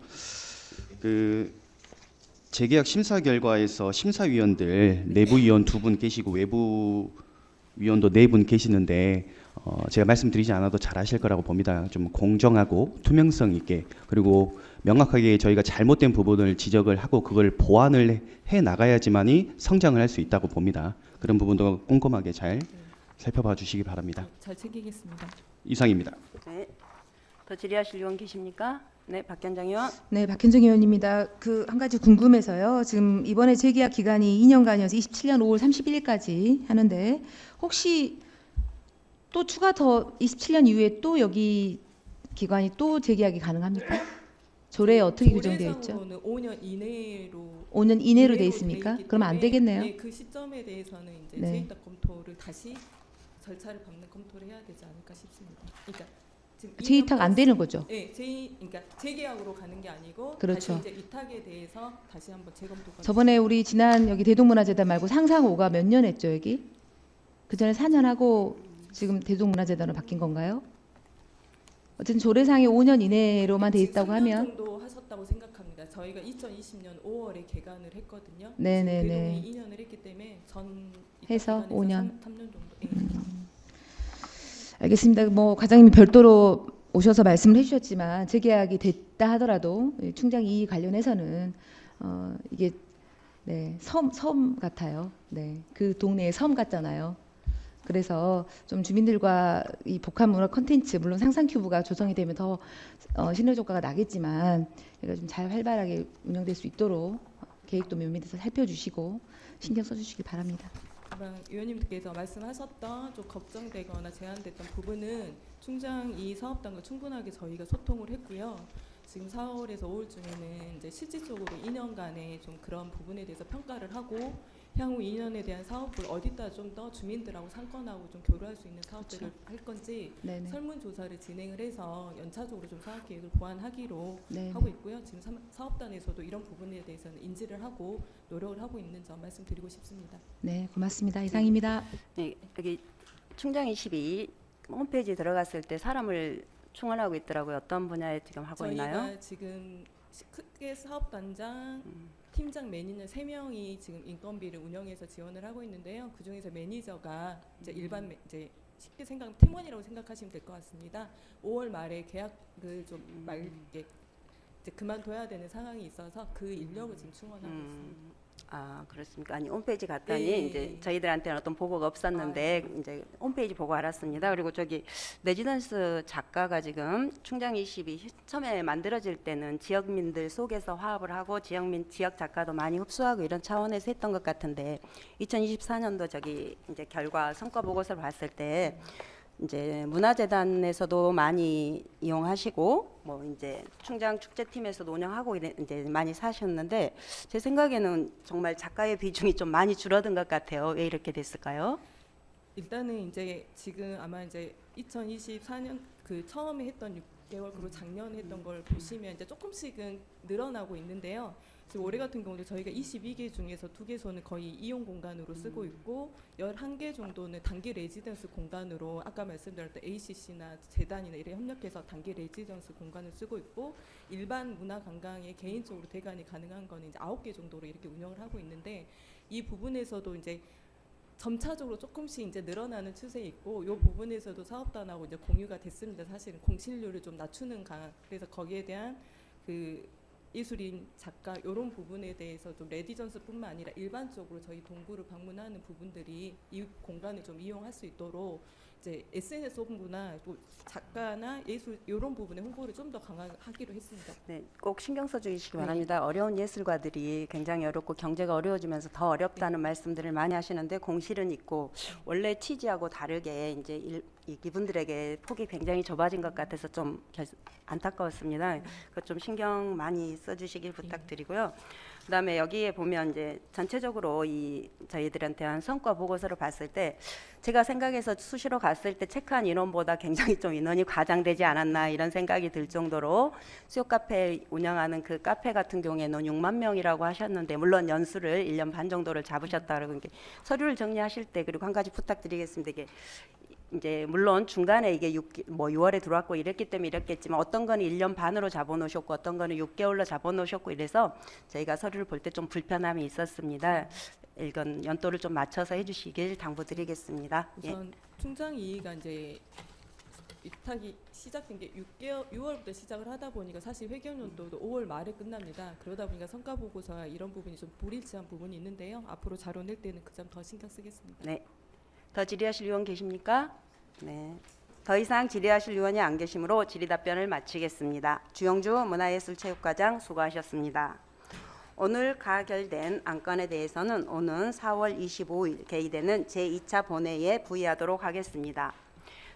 그 재계약 심사 결과에서 심사위원들 내부위원 2분 계시고 외부위원도 4분 계시는데 제가 말씀드리지 않아도 잘 아실 거라고 봅니다. 좀 공정하고 투명성 있게 그리고 명확하게 저희가 잘못된 부분을 지적을 하고 그걸 보완을 해 나가야지만이 성장을 할 수 있다고 봅니다. 그런 부분도 꼼꼼하게 잘 살펴봐 주시기 바랍니다. 잘 챙기겠습니다. 이상입니다. 네, 더 질의하실 의원 계십니까? 네, 박현정 의원. 네, 박현정 의원입니다. 그 한 가지 궁금해서요. 지금 이번에 재계약 기간이 2년간이어서 27년 5월 31일까지 하는데 혹시 또 추가 더 27년 이후에 또 여기 기관이 또 재계약이 가능합니까? 조례에 어떻게 규정되어 있죠? 조례상으로는 5년 이내로 5년 이내로 돼 있습니까? 그럼 안 되겠네요. 네, 그 시점에 대해서는 이제 네. 재위탁 검토를 다시 절차를 밟는 검토를 해야 되지 않을까 싶습니다. 그러니까 지금 재위탁 안 되는 거죠? 네, 그러니까 재계약으로 가는 게 아니고 그렇죠. 다시 이제 위탁에 대해서 다시 한번 재검토가. 저번에 우리 지난 여기 대동문화재단 말고 상상호가 몇 년 했죠 여기? 그 전에 4년 하고 지금 대동문화재단으로 바뀐 건가요? 어쨌든 조례상에 5년 이내로만 돼 있다고 하면. 정도 하셨다고 생각합니다. 저희가 2020년 5월에 개관을 했거든요. 네네네. 대동이 2년을 했기 때문에 전 해서 5년. 3년 정도. 예. 알겠습니다. 뭐 과장님이 별도로 오셔서 말씀을 해주셨지만 재계약이 됐다 하더라도 충장 이익 관련해서는 이게 네, 섬 같아요. 네, 그 동네의 섬 같잖아요. 그래서 좀 주민들과 이 복합 문화 콘텐츠 물론 상상 큐브가 조성이 되면 더 시너지 효과가 나겠지만 얘가 좀 잘 활발하게 운영될 수 있도록 계획도 면밀해서 살펴주시고 신경 써주시기 바랍니다. 의원님께서 말씀하셨던 좀 걱정되거나 제한됐던 부분은 충장 이 사업단과 충분하게 저희가 소통을 했고요. 지금 4월에서 5월 중에는 이제 실질적으로 2년간의 좀 그런 부분에 대해서 평가를 하고 향후 2년에 대한 사업을 어디다 좀 더 주민들하고 상권하고 좀 교류할 수 있는 사업들을 그렇죠. 할 건지 네네. 설문조사를 진행을 해서 연차적으로 좀 사업계획을 보완하기로 네네. 하고 있고요. 지금 사업단에서도 이런 부분에 대해서는 인지를 하고 노력을 하고 있는 점 말씀드리고 싶습니다. 네, 고맙습니다. 이상입니다. 네, 여기 충장 22 홈페이지 들어갔을 때 사람을 충원하고 있더라고요. 어떤 분야에 지금 하고 있나요? 저희가 지금 크게 사업단장, 팀장, 매니저 3명이 지금 인건비를 운영해서 지원을 하고 있는데요. 그 중에서 매니저가 이제 일반 이제 쉽게 팀원이라고 생각하시면 될 것 같습니다. 5월 말에 계약을 좀 이제 그만둬야 되는 상황이 있어서 그 인력을 지금 충원하고 있습니다. 아, 그렇습니까? 아니 홈페이지 갔더니 네. 이제 저희들한테는 어떤 보고가 없었는데 이제 홈페이지 보고 알았습니다. 그리고 저기 레지던스 작가가 지금 충장 22 처음에 만들어질 때는 지역민들 속에서 화합을 하고 지역 작가도 많이 흡수하고 이런 차원에서 했던 것 같은데 2024년도 저기 이제 결과 성과 보고서를 봤을 때 이제 문화재단에서도 많이 이용하시고 뭐 이제 충장 축제팀에서도 운영하고 이제 많이 사셨는데 제 생각에는 정말 작가의 비중이 좀 많이 줄어든 것 같아요. 왜 이렇게 됐을까요? 일단은 이제 지금 아마 이제 2024년 그 처음에 했던 6개월 그리고 작년에 했던 걸 보시면 이제 조금씩은 늘어나고 있는데요. 지금 올해 같은 경우도 저희가 22개 중에서 2개소는 거의 이용 공간으로 쓰고 있고 11개 정도는 단기 레지던스 공간으로 아까 말씀드렸던 ACC나 재단이나 이래 협력해서 단기 레지던스 공간을 쓰고 있고 일반 문화 관광에 개인적으로 대관이 가능한 거는 이제 9개 정도로 이렇게 운영을 하고 있는데 이 부분에서도 이제 점차적으로 조금씩 이제 늘어나는 추세에 있고 이 부분에서도 사업단하고 이제 공유가 됐습니다. 사실은 공실률을 좀 낮추는 그래서 거기에 대한 그 예술인 작가 이런 부분에 대해서 좀 레디전스뿐만 아니라 일반적으로 저희 동구를 방문하는 부분들이 이 공간을 좀 이용할 수 있도록 이제 SNS 홍보나 또 작가나 예술 이런 부분의 홍보를 좀 더 강화하기로 했습니다. 네, 꼭 신경 써주시기 네. 바랍니다. 어려운 예술가들이 굉장히 어렵고 경제가 어려워지면서 더 어렵다는 말씀들을 많이 하시는데 공실은 있고 원래 취지하고 다르게 이제 이분들에게 폭이 굉장히 좁아진 것 같아서 좀 안타까웠습니다. 그것 좀 신경 많이 써주시길 부탁드리고요. 그다음에 여기에 보면 이제 전체적으로 이 저희들한테 한 성과 보고서를 봤을 때 제가 생각해서 수시로 갔을 때 체크한 인원보다 굉장히 좀 인원이 과장되지 않았나 이런 생각이 들 정도로 수요 카페 운영하는 그 카페 같은 경우에는 6만 명이라고 하셨는데 물론 연수를 1년 반 정도를 잡으셨다고 서류를 정리하실 때 그리고 한 가지 부탁드리겠습니다. 이게 이제 물론 중간에 이게 6월에 들어왔고 이랬기 때문에 이랬겠지만 어떤 거는 1년 반으로 잡아놓으셨고 어떤 거는 6개월로 잡아놓으셨고 이래서 저희가 서류를 볼 때 좀 불편함이 있었습니다. 이건 연도를 좀 맞춰서 해주시길 당부드리겠습니다. 우선 충장 이의가 이제 위탁이 시작된 게 6월부터 시작을 하다 보니까 사실 회계연도도 5월 말에 끝납니다. 그러다 보니까 성과 보고서와 이런 부분이 좀 불일치한 부분이 있는데요. 앞으로 자료 낼 때는 그 점 더 신경 쓰겠습니다. 네. 더 질의하실 의원 계십니까? 네. 더 이상 질의하실 의원이 안 계시므로 질의 답변을 마치겠습니다. 주영주 문화예술체육과장 수고하셨습니다. 오늘 가결된 안건에 대해서는 오는 4월 25일 개의되는 제2차 본회의에 부의하도록 하겠습니다.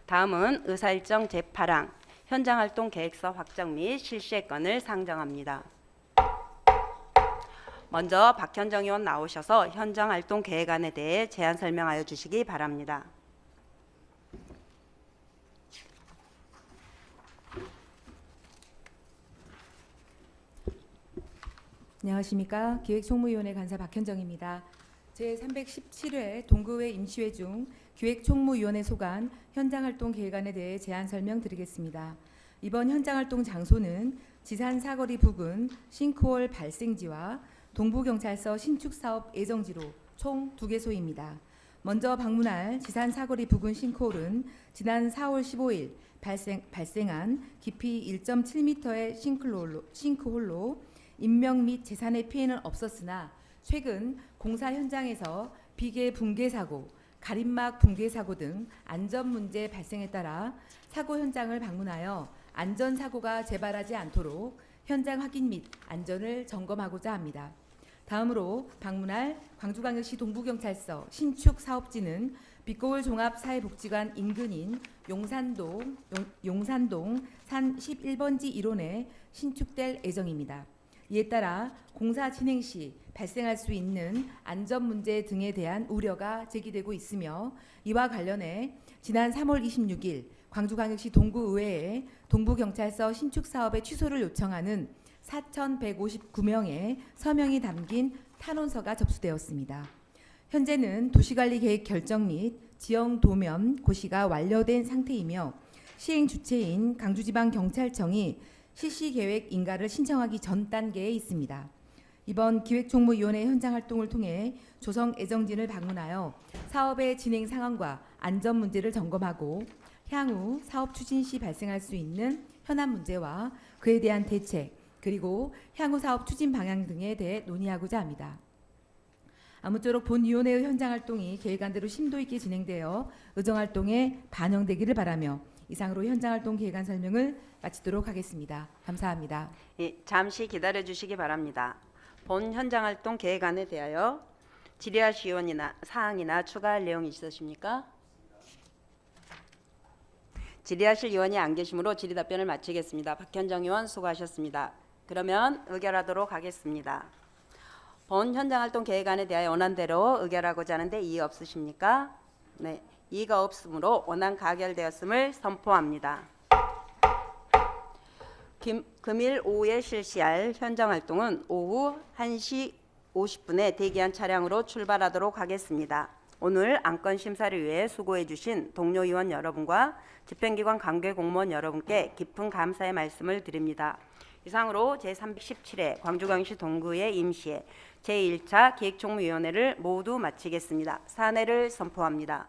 다음은 의사일정 제8항 현장활동 계획서 확정 및 실시의 건을 상정합니다. 먼저 박현정 의원 나오셔서 현장활동 계획안에 대해 제안 설명하여 주시기 바랍니다. 안녕하십니까. 기획총무위원회 간사 박현정입니다. 제317회 동구회 임시회 중 기획총무위원회 소관 현장활동 계획안에 대해 제안 설명드리겠습니다. 이번 현장활동 장소는 지산 사거리 부근 싱크홀 발생지와 동부경찰서 신축사업 예정지로 총 2개소입니다. 먼저 방문할 지산 사거리 부근 싱크홀은 지난 4월 15일 발생한 깊이 1.7m의 싱크홀로 인명 및 재산의 피해는 없었으나 최근 공사 현장에서 비계 붕괴 사고, 가림막 붕괴 사고 등 안전 문제 발생에 따라 사고 현장을 방문하여 안전 사고가 재발하지 않도록 현장 확인 및 안전을 점검하고자 합니다. 다음으로 방문할 광주광역시 동부경찰서 신축 사업지는 빛거울 종합사회복지관 인근인 용산동 산 11번지 1호에 신축될 예정입니다. 이에 따라 공사 진행 시 발생할 수 있는 안전 문제 등에 대한 우려가 제기되고 있으며 이와 관련해 지난 3월 26일 광주광역시 동구의회에 동부경찰서 신축 사업의 취소를 요청하는 4,159명의 서명이 담긴 탄원서가 접수되었습니다. 현재는 도시관리계획 결정 및 지형 도면 고시가 완료된 상태이며 시행 주체인 강주지방경찰청이 실시계획 인가를 신청하기 전 단계에 있습니다. 이번 기획총무위원회 현장활동을 통해 조성 예정지를 방문하여 사업의 진행 상황과 안전 문제를 점검하고 향후 사업 추진 시 발생할 수 있는 현안 문제와 그에 대한 대책 그리고 향후 사업 추진 방향 등에 대해 논의하고자 합니다. 아무쪼록 본 위원회의 현장활동이 계획안대로 심도 있게 진행되어 의정활동에 반영되기를 바라며 이상으로 현장활동 계획안 설명을 마치도록 하겠습니다. 감사합니다. 예, 잠시 기다려 주시기 바랍니다. 본 현장활동 계획안에 대하여 질의하실 의원이나 사항이나 추가할 내용이 있으십니까? 질의하실 의원이 안 계시므로 질의 답변을 마치겠습니다. 박현정 의원 수고하셨습니다. 그러면 의결하도록 하겠습니다. 본 현장활동 계획안에 대하여 원안대로 의결하고자 하는데 이의 없으십니까? 네, 이의가 없으므로 원안 가결되었음을 선포합니다. 금일 오후에 실시할 현장활동은 오후 1시 50분에 대기한 차량으로 출발하도록 하겠습니다. 오늘 안건 심사를 위해 수고해 주신 동료 의원 여러분과 집행기관 관계 공무원 여러분께 깊은 감사의 말씀을 드립니다. 이상으로 제317회 광주광역시 동구의 임시회 제1차 기획총무위원회를 모두 마치겠습니다. 사내를 선포합니다.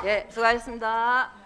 예, 수고하셨습니다.